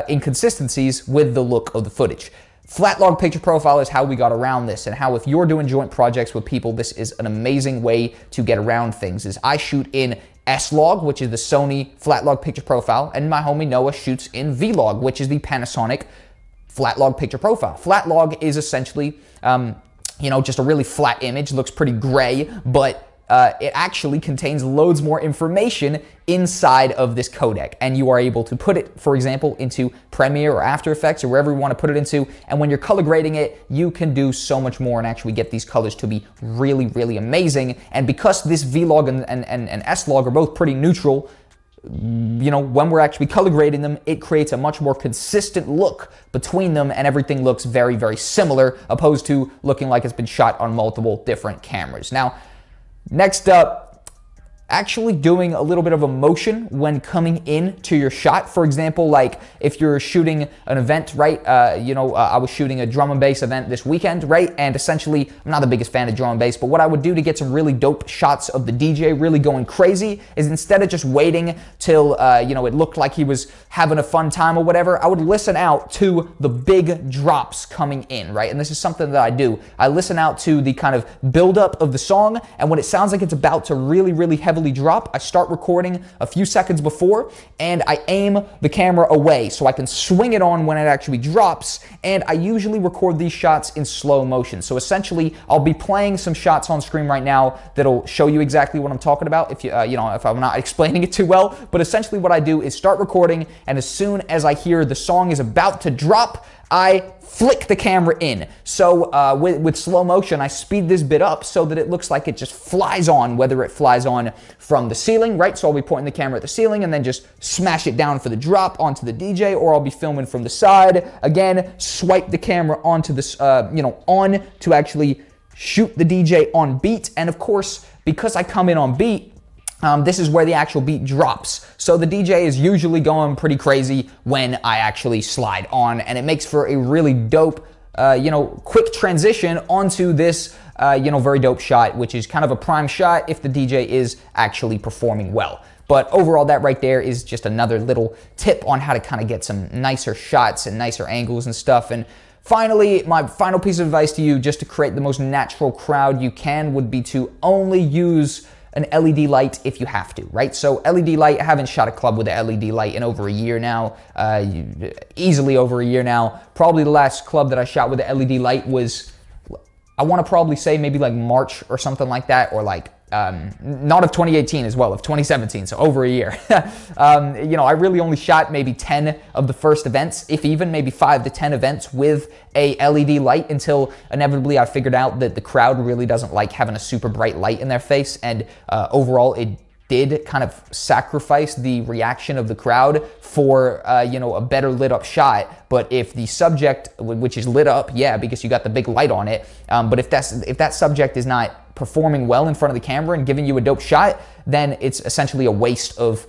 inconsistencies with the look of the footage. Flat log picture profile is how we got around this, and how if you're doing joint projects with people, this is an amazing way to get around things. Is I shoot in S-Log, which is the Sony flat log picture profile, and my homie Noah shoots in V-Log, which is the Panasonic flat log picture profile. Flat log is essentially just a really flat image, looks pretty gray, but it actually contains loads more information inside of this codec, and you are able to put it, for example, into Premiere or After Effects or wherever you want to put it into, and when you're color grading it, you can do so much more and actually get these colors to be really, really amazing. And because this V-Log and S-Log are both pretty neutral, when we're actually color grading them, it creates a much more consistent look between them, and everything looks very, very similar, opposed to looking like it's been shot on multiple different cameras. Now, next up, actually doing a little bit of a motion when coming in to your shot. For example, like if you're shooting an event, right? I was shooting a drum and bass event this weekend, right? And essentially, I'm not the biggest fan of drum and bass, but what I would do to get some really dope shots of the DJ really going crazy is instead of just waiting till, it looked like he was having a fun time or whatever, I would listen out to the big drops coming in, right? And this is something that I do. I listen out to the kind of buildup of the song, and when it sounds like it's about to really, really heavily drop, I start recording a few seconds before, and I aim the camera away so I can swing it on when it actually drops. And I usually record these shots in slow motion. So essentially, I'll be playing some shots on screen right now that'll show you exactly what I'm talking about if if I'm not explaining it too well. But essentially what I do is start recording, and as soon as I hear the song is about to drop, I flick the camera in. So with slow motion, I speed this bit up so that it looks like it just flies on, whether it flies on from the ceiling, right? So I'll be pointing the camera at the ceiling and then just smash it down for the drop onto the DJ, or I'll be filming from the side. Again, swipe the camera onto this, on to actually shoot the DJ on beat. And of course, because I come in on beat, this is where the actual beat drops. So the DJ is usually going pretty crazy when I actually slide on, and it makes for a really dope, quick transition onto this, very dope shot, which is kind of a prime shot if the DJ is actually performing well. But overall, that right there is just another little tip on how to kind of get some nicer shots and nicer angles and stuff. And finally, my final piece of advice to you, just to create the most natural crowd you can, would be to only use an LED light if you have to, right? So LED light, I haven't shot a club with an LED light in over a year now, easily over a year now. Probably the last club that I shot with an LED light was, I want to probably say maybe like March or something like that, or like not of 2018 as well, of 2017, so over a year. I really only shot maybe 10 of the first events, if even, maybe 5 to 10 events with a LED light, until inevitably I figured out that the crowd really doesn't like having a super bright light in their face, and overall it did kind of sacrifice the reaction of the crowd for, a better lit up shot. But if the subject, which is lit up, yeah, because you got the big light on it, but if that subject is not performing well in front of the camera and giving you a dope shot, then it's essentially a waste of,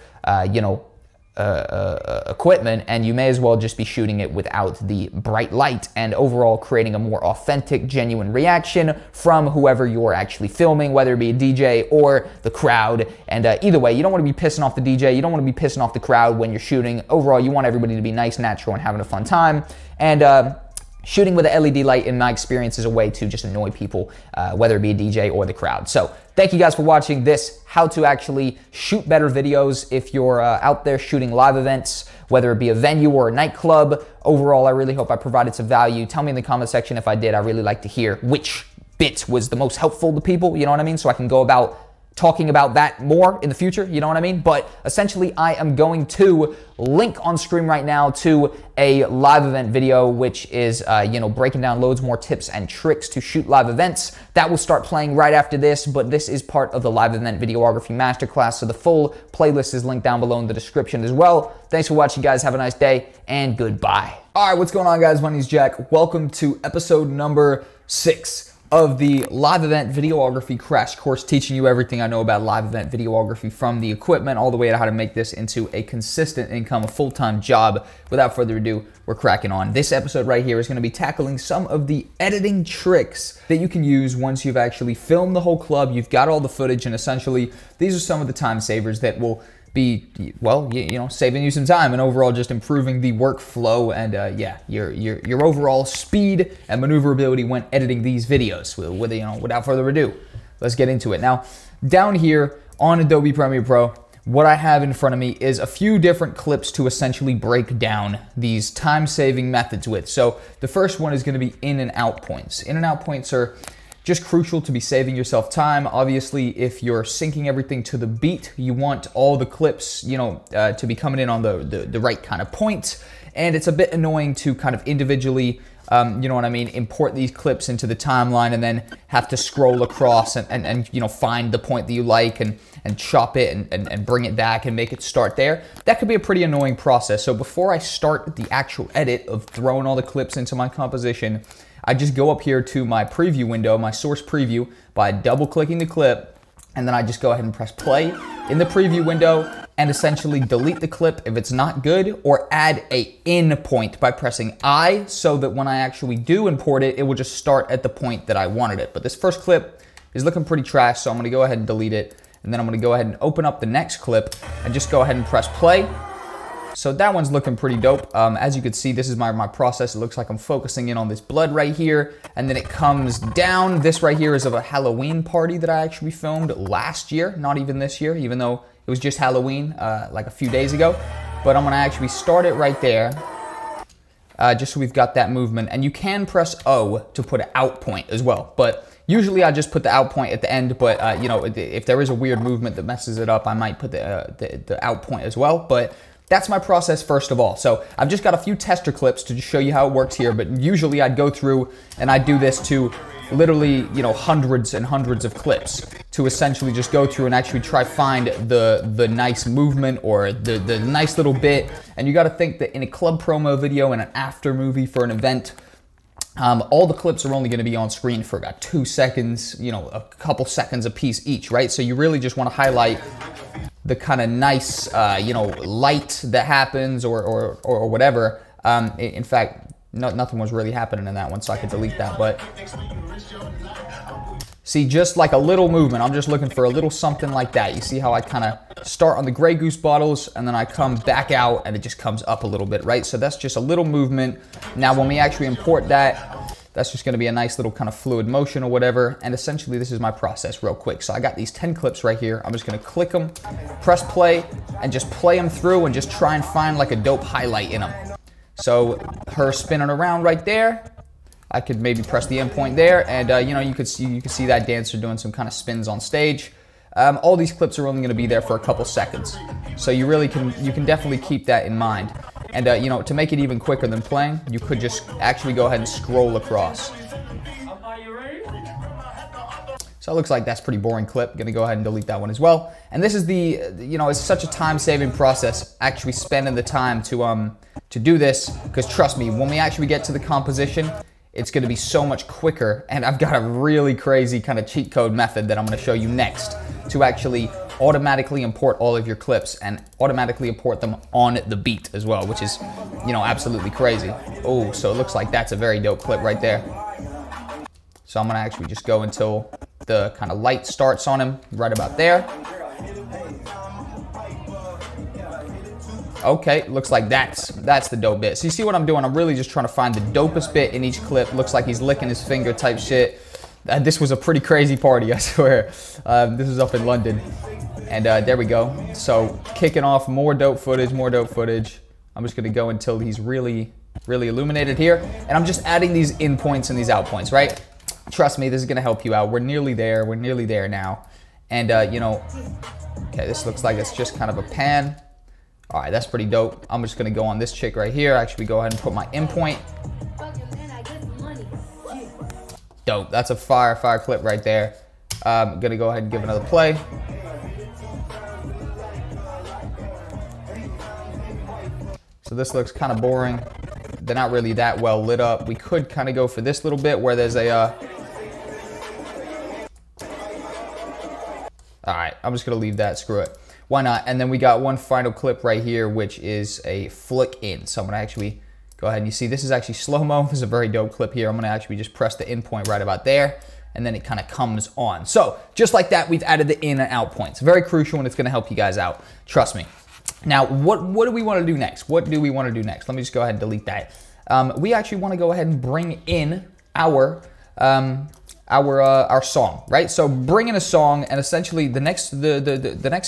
equipment, and you may as well just be shooting it without the bright light, and overall creating a more authentic, genuine reaction from whoever you're actually filming, whether it be a DJ or the crowd. And either way, you don't want to be pissing off the DJ, you don't want to be pissing off the crowd when you're shooting. Overall, you want everybody to be nice, natural, and having a fun time. And shooting with an LED light, in my experience, is a way to just annoy people, whether it be a DJ or the crowd. So thank you guys for watching this, how to actually shoot better videos if you're out there shooting live events, whether it be a venue or a nightclub. Overall, I really hope I provided some value. Tell me in the comment section if I did. I really like to hear which bit was the most helpful to people, you know what I mean? So I can go about talking about that more in the future, you know what I mean? But essentially, I am going to link on screen right now to a live event video, which is, breaking down loads more tips and tricks to shoot live events. That will start playing right after this, but this is part of the live event videography masterclass, so the full playlist is linked down below in the description as well. Thanks for watching, guys. Have a nice day, and goodbye. All right, what's going on, guys? My name is Jack. Welcome to episode number 6 of the live event videography crash course, teaching you everything I know about live event videography, from the equipment all the way to how to make this into a consistent income, a full-time job. Without further ado, we're cracking on. This episode right here is going to be tackling some of the editing tricks that you can use once you've actually filmed the whole club, you've got all the footage, and essentially these are some of the time savers that will be, well, saving you some time and overall just improving the workflow and your overall speed and maneuverability when editing these videos. Without further ado, let's get into it. Now, down here on Adobe Premiere Pro, what I have in front of me is a few different clips to essentially break down these time-saving methods with. So the first one is going to be in and out points. In and out points are just crucial to be saving yourself time. Obviously, if you're syncing everything to the beat, you want all the clips, to be coming in on the right kind of point. And it's a bit annoying to kind of individually, import these clips into the timeline and then have to scroll across and find the point that you like and chop it and bring it back and make it start there. That could be a pretty annoying process. So before I start the actual edit of throwing all the clips into my composition, I just go up here to my preview window, my source preview, by double-clicking the clip, and then I just go ahead and press play in the preview window and essentially delete the clip if it's not good, or add a in point by pressing I, so that when I actually do import it, it will just start at the point that I wanted it. But this first clip is looking pretty trash, so I'm gonna go ahead and delete it, and then I'm gonna go ahead and open up the next clip and just go ahead and press play. So that one's looking pretty dope. As you can see, this is my process. It looks like I'm focusing in on this blood right here, and then it comes down. This right here is of a Halloween party that I actually filmed last year, not even this year, even though it was just Halloween like a few days ago. But I'm gonna actually start it right there, just so we've got that movement. And you can press O to put an out point as well. But usually I just put the out point at the end, but if there is a weird movement that messes it up, I might put the out point as well. But that's my process first of all. So I've just got a few tester clips to just show you how it works here, but usually I'd go through and I'd do this to literally, hundreds and hundreds of clips to essentially just go through and actually try find the nice movement or the nice little bit. And you gotta think that in a club promo video and an after movie for an event, all the clips are only going to be on screen for about 2 seconds, a couple seconds a piece each, right? So you really just want to highlight the kind of nice, light that happens or whatever. In fact, nothing was really happening in that one, so I could delete that. But see, just like a little movement, I'm just looking for a little something like that. You see how I kind of start on the Grey Goose bottles and then I come back out and it just comes up a little bit, right? So that's just a little movement. Now, when we actually import that, that's just gonna be a nice little kind of fluid motion or whatever. And essentially, this is my process real quick. So I got these 10 clips right here. I'm just gonna click them, press play, and just play them through and just try and find like a dope highlight in them. So her spinning around right there. I could maybe press the end point there, and you could see that dancer doing some kind of spins on stage. All these clips are only going to be there for a couple seconds, so you can definitely keep that in mind. And to make it even quicker than playing, you could just actually go ahead and scroll across. So it looks like that's a pretty boring clip. Gonna go ahead and delete that one as well. And this is the, it's such a time-saving process, actually spending the time to do this, because trust me, when we actually get to the composition, it's gonna be so much quicker. And I've got a really crazy kind of cheat code method that I'm gonna show you next to actually automatically import all of your clips and automatically import them on the beat as well, which is, you know, absolutely crazy. Oh, so it looks like that's a very dope clip right there. So I'm gonna actually just go until the kind of light starts on him right about there. Okay, looks like that's the dope bit. So you see what I'm doing? I'm really just trying to find the dopest bit in each clip. Looks like he's licking his finger type shit. This was a pretty crazy party, I swear. This is up in London. And there we go. So kicking off more dope footage, more dope footage. I'm just gonna go until he's really, really illuminated here. And I'm just adding these in points and these out points, right? Trust me, this is gonna help you out. We're nearly there. We're nearly there now. And you know, okay, this looks like it's just kind of a pan. All right, that's pretty dope. I'm just gonna go on this chick right here. Actually, go ahead and put my in point. Dope, that's a fire clip right there. I'm gonna go ahead and give another play. So this looks kind of boring. They're not really that well lit up. We could kind of go for this little bit where there's a, all right, I'm just gonna leave that, screw it. Why not? And then we got one final clip right here, which is a flick in. So I'm gonna actually go ahead and you see this is actually slow-mo. This is a very dope clip here. I'm gonna actually just press the in point right about there, and then it kind of comes on. So just like that, we've added the in and out points. Very crucial, and it's gonna help you guys out. Trust me. Now, what do we wanna do next? What do we wanna do next? Let me just go ahead and delete that. We actually wanna go ahead and bring in our song, right? So bring in a song, and essentially the next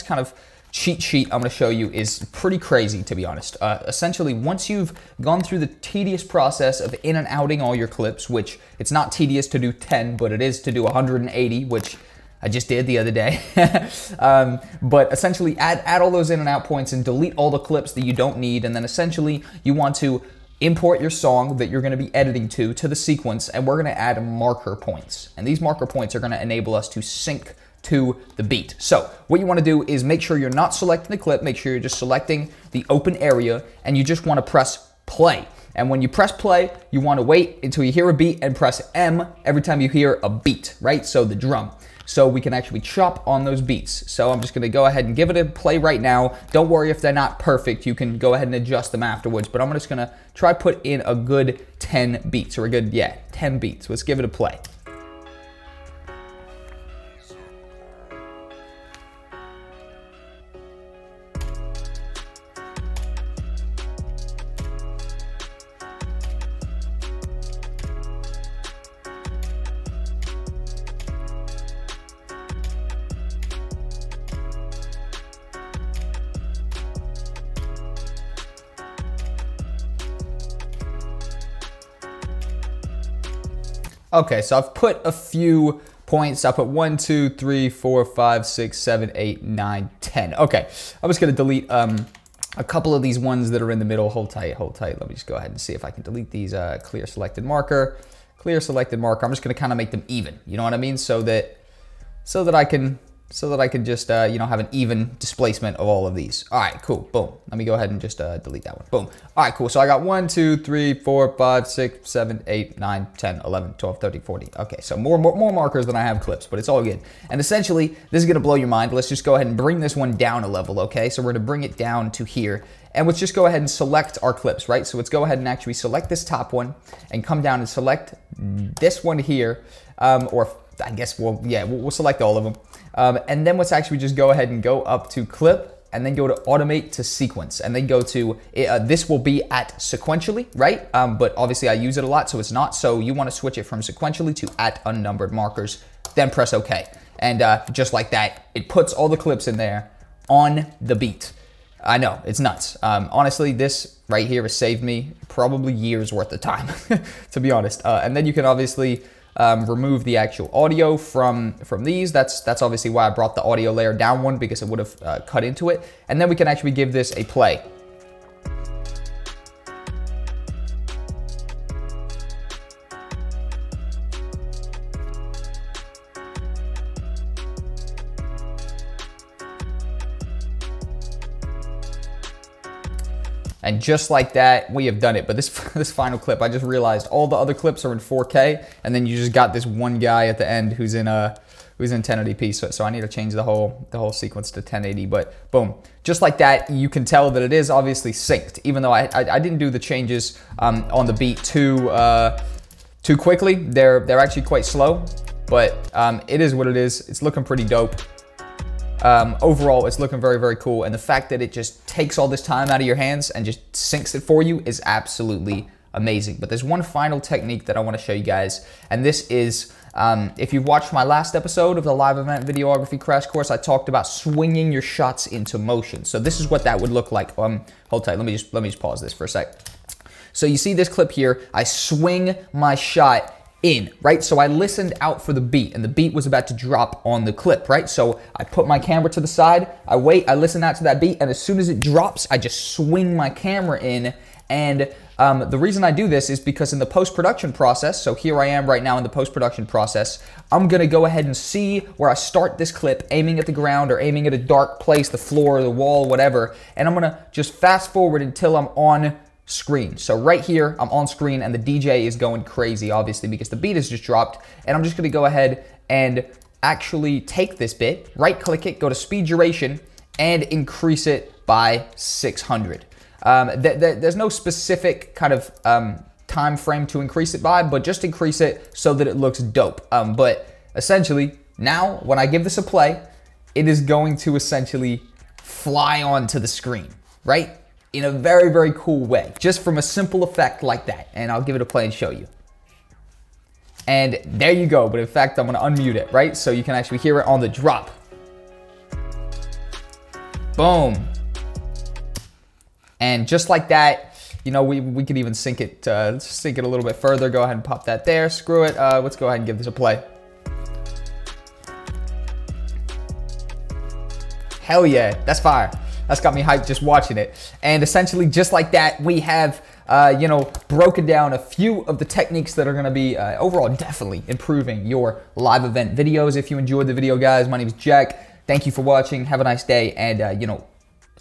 kind of cheat sheet I'm going to show you is pretty crazy, to be honest. Essentially, once you've gone through the tedious process of in and outing all your clips, which it's not tedious to do 10, but it is to do 180, which I just did the other day. But essentially, add all those in and out points and delete all the clips that you don't need, and then essentially you want to import your song that you're going to be editing to the sequence, and we're going to add marker points. And these marker points are going to enable us to sync to the beat. So what you want to do is make sure you're not selecting the clip, make sure you're just selecting the open area, and you just want to press play. And when you press play, you want to wait until you hear a beat and press M every time you hear a beat, right? So the drum. So we can actually chop on those beats. So I'm just gonna go ahead and give it a play right now. Don't worry if they're not perfect, you can go ahead and adjust them afterwards, but I'm just gonna try put in a good 10 beats, or a good, 10 beats. Let's give it a play. Okay, so I've put a few points. I put 1, 2, 3, 4, 5, 6, 7, 8, 9, 10. Okay, I'm just gonna delete a couple of these ones that are in the middle. Hold tight, hold tight. Let me just go ahead and see if I can delete these. Clear selected marker, clear selected marker. I'm just gonna kind of make them even. You know what I mean? So that I can just you know, have an even displacement of all of these. All right, cool. Boom. Let me go ahead and just delete that one. Boom. All right, cool. So I got 1, 2, 3, 4, 5, 6, 7, 8, 9, 10, 11, 12, 13, 14. Okay, so more markers than I have clips, but it's all good. And essentially, this is gonna blow your mind. Let's just go ahead and bring this one down a level, okay? So we're gonna bring it down to here. And let's just go ahead and select our clips, right? So let's go ahead and actually select this top one and come down and select this one here, or I guess we'll select all of them. And then let's actually just go ahead and go up to clip and then go to automate to sequence and then go to, this will be at sequentially, right? But obviously I use it a lot, so it's not. So you want to switch it from sequentially to at unnumbered markers, then press OK. And just like that, it puts all the clips in there on the beat. I know, it's nuts. Honestly, this right here has saved me probably years worth of time, to be honest. And then you can obviously remove the actual audio from these. That's obviously why I brought the audio layer down one, because it would have cut into it. And then we can actually give this a play. And just like that, we have done it. But this final clip, I just realized all the other clips are in 4K, and then you just got this one guy at the end who's in was in 1080p, so I need to change the whole sequence to 1080. But boom, just like that, you can tell that it is obviously synced, even though I didn't do the changes on the beat too quickly. They're actually quite slow, but it is what it is. It's looking pretty dope. Overall, it's looking very, very cool. And the fact that it just takes all this time out of your hands and just syncs it for you is absolutely amazing. But there's one final technique that I want to show you guys. And this is, if you've watched my last episode of the live event videography crash course, I talked about swinging your shots into motion. So this is what that would look like. Hold tight, let me just pause this for a sec. So you see this clip here, I swing my shot in, right? So I listened out for the beat, and the beat was about to drop on the clip, right? So I put my camera to the side, I wait, I listen out to that beat, and as soon as it drops, I just swing my camera in. And the reason I do this is because in the post-production process, so here I am right now in the post-production process, I'm gonna go ahead and see where I start this clip, aiming at the ground or aiming at a dark place, the floor, the wall, whatever, and I'm gonna just fast forward until I'm on screen. So right here, I'm on screen and the DJ is going crazy, obviously, because the beat has just dropped. And I'm just gonna go ahead and actually take this bit, right click it, go to speed duration, and increase it by 600. There's no specific kind of time frame to increase it by, but just increase it so that it looks dope. But essentially, now when I give this a play, it is going to essentially fly onto the screen, right? In a very, very cool way, just from a simple effect like that. And I'll give it a play and show you. And there you go, but in fact, I'm gonna unmute it, right? So you can actually hear it on the drop. Boom. And just like that, you know, we could even sync it a little bit further. Go ahead and pop that there, screw it. Let's go ahead and give this a play. Hell yeah, that's fire. That's got me hyped just watching it. And essentially just like that, we have, you know, broken down a few of the techniques that are gonna be overall definitely improving your live event videos. If you enjoyed the video, guys, my name is Jack. Thank you for watching. Have a nice day. And, you know,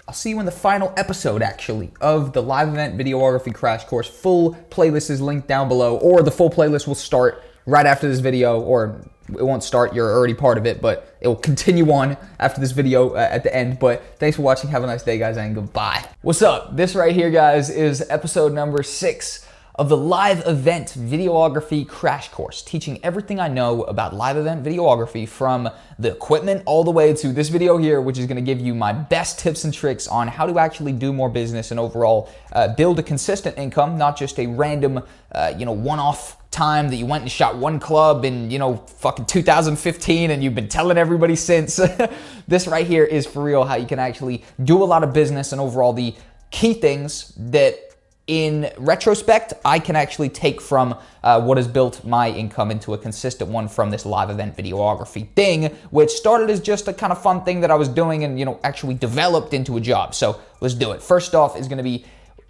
I'll see you in the final episode, actually, of the live event videography crash course. Full playlist is linked down below, or the full playlist will start right after this video, or it won't start, you're already part of it, but it will continue on after this video at the end. But thanks for watching, have a nice day, guys, and goodbye. What's up? This right here, guys, is episode number 6 of the live event videography crash course, teaching everything I know about live event videography, from the equipment all the way to this video here, which is gonna give you my best tips and tricks on how to actually do more business and overall build a consistent income, not just a random, you know, one-off time that you went and shot one club in, you know, fucking 2015 and you've been telling everybody since. This right here is for real, how you can actually do a lot of business and overall the key things that in retrospect, I can actually take from what has built my income into a consistent one from this live event videography thing, which started as just a kind of fun thing that I was doing and, you know, actually developed into a job. So let's do it. First off is gonna be,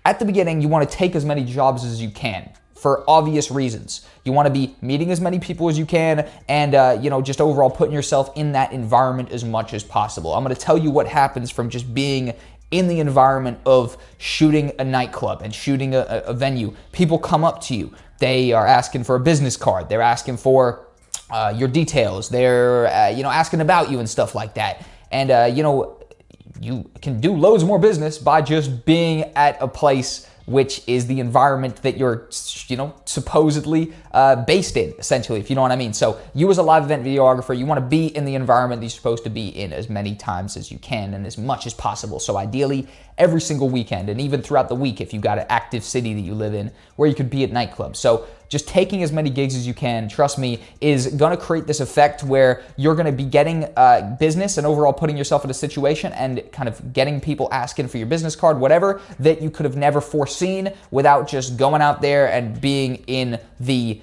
at the beginning, you wanna take as many jobs as you can for obvious reasons. You wanna be meeting as many people as you can and, you know, just overall putting yourself in that environment as much as possible. I'm gonna tell you what happens from just being in the environment of shooting a nightclub and shooting a venue. People come up to you. They are asking for a business card. They're asking for your details. They're, you know, asking about you and stuff like that. And, you know, you can do loads more business by just being at a place which is the environment that you're, you know, supposedly based in, essentially, if you know what I mean. So you as a live event videographer, you wanna be in the environment that you're supposed to be in as many times as you can and as much as possible. So ideally, every single weekend and even throughout the week if you've got an active city that you live in where you could be at nightclubs. So just taking as many gigs as you can, trust me, is gonna create this effect where you're gonna be getting business and overall putting yourself in a situation and kind of getting people asking for your business card, whatever, that you could have never foreseen without just going out there and being in the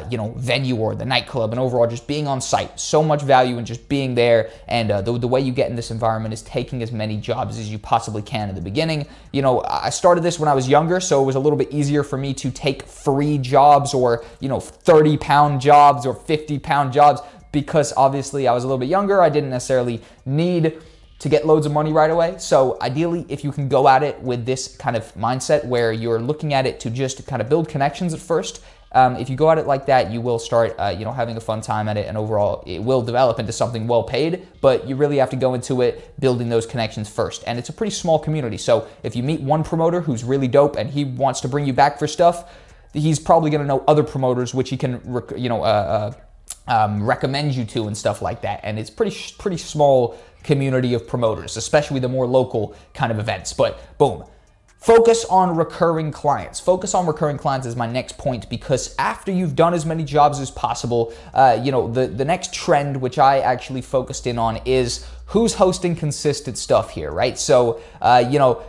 you know, venue or the nightclub and overall just being on site. So much value in just being there. And the way you get in this environment is taking as many jobs as you possibly can in the beginning. You know, I started this when I was younger, so it was a little bit easier for me to take free jobs or, you know, 30-pound jobs or 50-pound jobs, because obviously I was a little bit younger. I didn't necessarily need to get loads of money right away. So ideally, if you can go at it with this kind of mindset where you're looking at it to just kind of build connections at first, if you go at it like that, you will start, having a fun time at it, and overall it will develop into something well paid, but you really have to go into it building those connections first. And it's a pretty small community. So if you meet one promoter who's really dope and he wants to bring you back for stuff, he's probably going to know other promoters which he can, recommend you to and stuff like that. And it's pretty small community of promoters, especially the more local kind of events. But boom. Focus on recurring clients. Focus on recurring clients is my next point, because after you've done as many jobs as possible, the next trend, which I actually focused in on, is who's hosting consistent stuff here, right? So,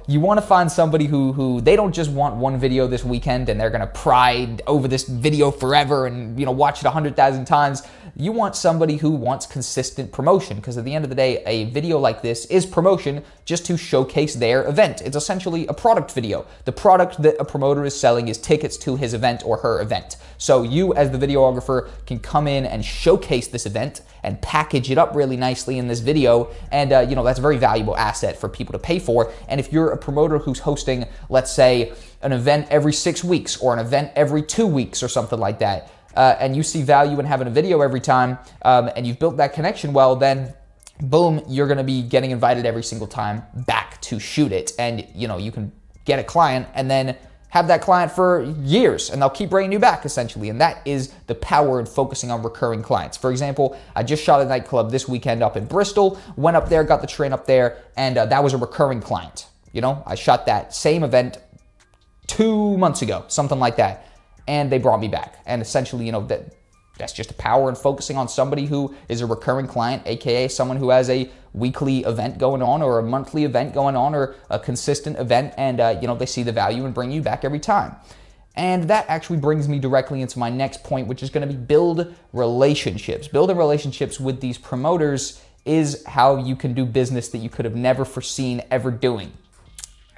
you want to find somebody who they don't just want one video this weekend and they're going to pride over this video forever and, watch it 100,000 times. You want somebody who wants consistent promotion, because at the end of the day, a video like this is promotion just to showcase their event. It's essentially a product video. The product that a promoter is selling is tickets to his event or her event. So you, as the videographer, can come in and showcase this event and package it up really nicely in this video. And, that's a very valuable asset for people to pay for. And if you're a promoter who's hosting, let's say, an event every 6 weeks or an event every 2 weeks or something like that, and you see value in having a video every time, and you've built that connection well, then boom, you're going to be getting invited every single time back to shoot it. And, you can get a client and then have that client for years, and they'll keep bringing you back, essentially. And that is the power in focusing on recurring clients. For example, I just shot a nightclub this weekend up in Bristol, went up there, got the train up there, and that was a recurring client. I shot that same event 2 months ago, something like that. And they brought me back. And essentially, that's just the power in focusing on somebody who is a recurring client, aka someone who has a weekly event going on or a monthly event going on or a consistent event, and they see the value and bring you back every time. And that actually brings me directly into my next point, which is going to be build relationships. Building relationships with these promoters is how you can do business that you could have never foreseen ever doing.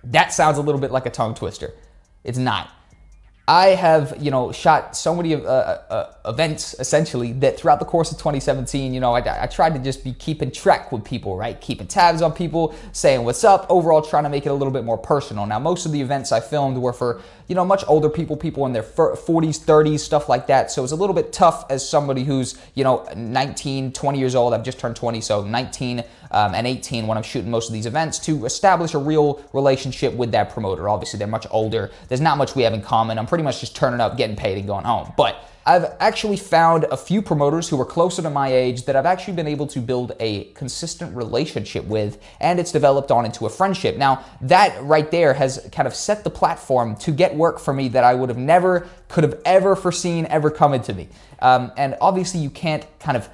That sounds a little bit like a tongue twister. It's not. I have, shot so many events, essentially, that throughout the course of 2017, I tried to just be keeping track with people, right? Keeping tabs on people, saying what's up, overall trying to make it a little bit more personal. Now, most of the events I filmed were for, much older people in their 40s, 30s, stuff like that. So it's a little bit tough as somebody who's, 19, 20 years old. I've just turned 20, so 19 and 18 when I'm shooting most of these events, to establish a real relationship with that promoter. Obviously, they're much older. There's not much we have in common. I'm pretty much just turning up, getting paid, and going home. But I've actually found a few promoters who are closer to my age that I've actually been able to build a consistent relationship with, and it's developed on into a friendship. Now, that right there has kind of set the platform to get work for me that I would have never, could have ever foreseen ever coming to me. And obviously, you can't kind of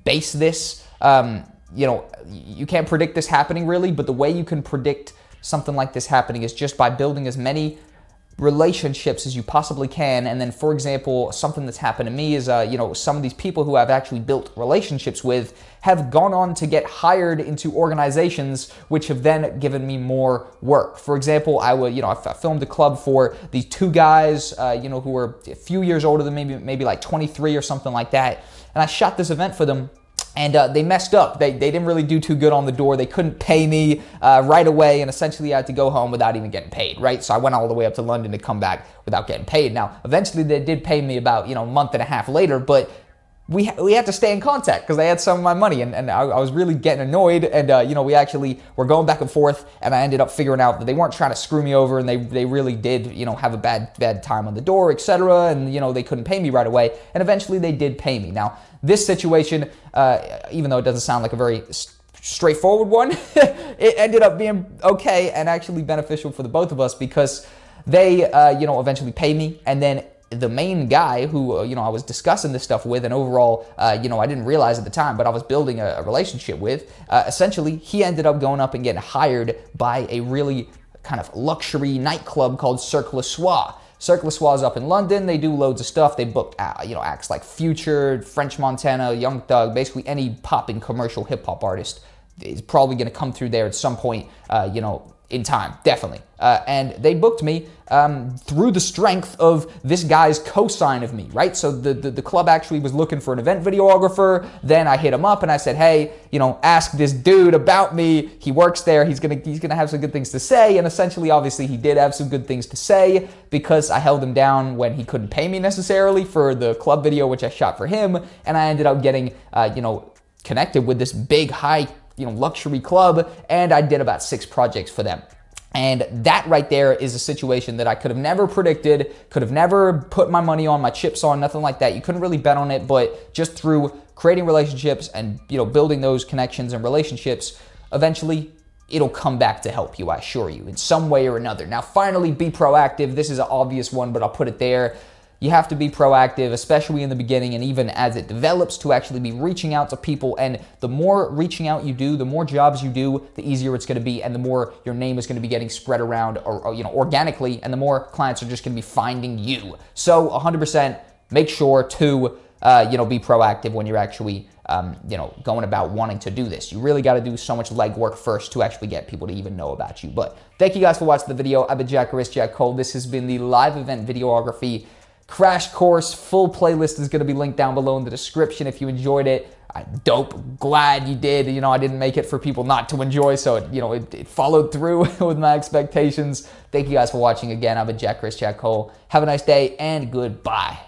base this, you can't predict this happening really, but the way you can predict something like this happening is just by building as many relationships as you possibly can. And then, for example, something that's happened to me is, some of these people who I've actually built relationships with have gone on to get hired into organizations which have then given me more work. For example, I filmed a club for these two guys, who were a few years older than maybe like 23 or something like that. And I shot this event for them. And they messed up. They didn't really do too good on the door. They couldn't pay me right away, and essentially I had to go home without even getting paid, right? So I went all the way up to London to come back without getting paid. Now, eventually they did pay me about, a month and a half later, but we had to stay in contact because they had some of my money, and I was really getting annoyed, and we actually were going back and forth, and I ended up figuring out that they weren't trying to screw me over, and they really did, have a bad time on the door, etc., and they couldn't pay me right away, and eventually they did pay me. Now, this situation, even though it doesn't sound like a very straightforward one, it ended up being okay and actually beneficial for the both of us, because they eventually paid me, and then the main guy who, I was discussing this stuff with, and overall, I didn't realize at the time, but I was building a relationship with, essentially, he ended up going up and getting hired by a really kind of luxury nightclub called Cirque du Soir. Cirque du Soir is up in London. They do loads of stuff. They booked, acts like Future, French Montana, Young Thug, basically any popping commercial hip-hop artist is probably going to come through there at some point, in time, definitely. And they booked me through the strength of this guy's cosign of me, right? So the club actually was looking for an event videographer. Then I hit him up and I said, hey, you know, ask this dude about me. He works there. He's gonna have some good things to say. And essentially, obviously, he did have some good things to say because I held him down when he couldn't pay me necessarily for the club video, which I shot for him. And I ended up getting, you know, connected with this big, high, you know, luxury club, and I did about 6 projects for them. And that right there is a situation that I could have never predicted, could have never put my money on, my chips on, nothing like that. You couldn't really bet on it, but just through creating relationships and, you know, building those connections and relationships, eventually it'll come back to help you, I assure you, in some way or another. Now, finally, be proactive. This is an obvious one, but I'll put it there. You have to be proactive, especially in the beginning and even as it develops, to actually be reaching out to people. And the more reaching out you do, the more jobs you do, the easier it's going to be, and the more your name is going to be getting spread around, or you know, organically, and the more clients are just going to be finding you. So 100% make sure to you know, be proactive when you're actually you know, going about wanting to do this. You really got to do so much legwork first to actually get people to even know about you. But thank you guys for watching the video. I've been ItsJackCole. This has been the live event videography crash course. Full playlist is going to be linked down below in the description if you enjoyed it. Dope. Glad you did. You know, I didn't make it for people not to enjoy, so it, you know, it followed through with my expectations. Thank you guys for watching again. I've been ItsJackCole. Have a nice day and goodbye.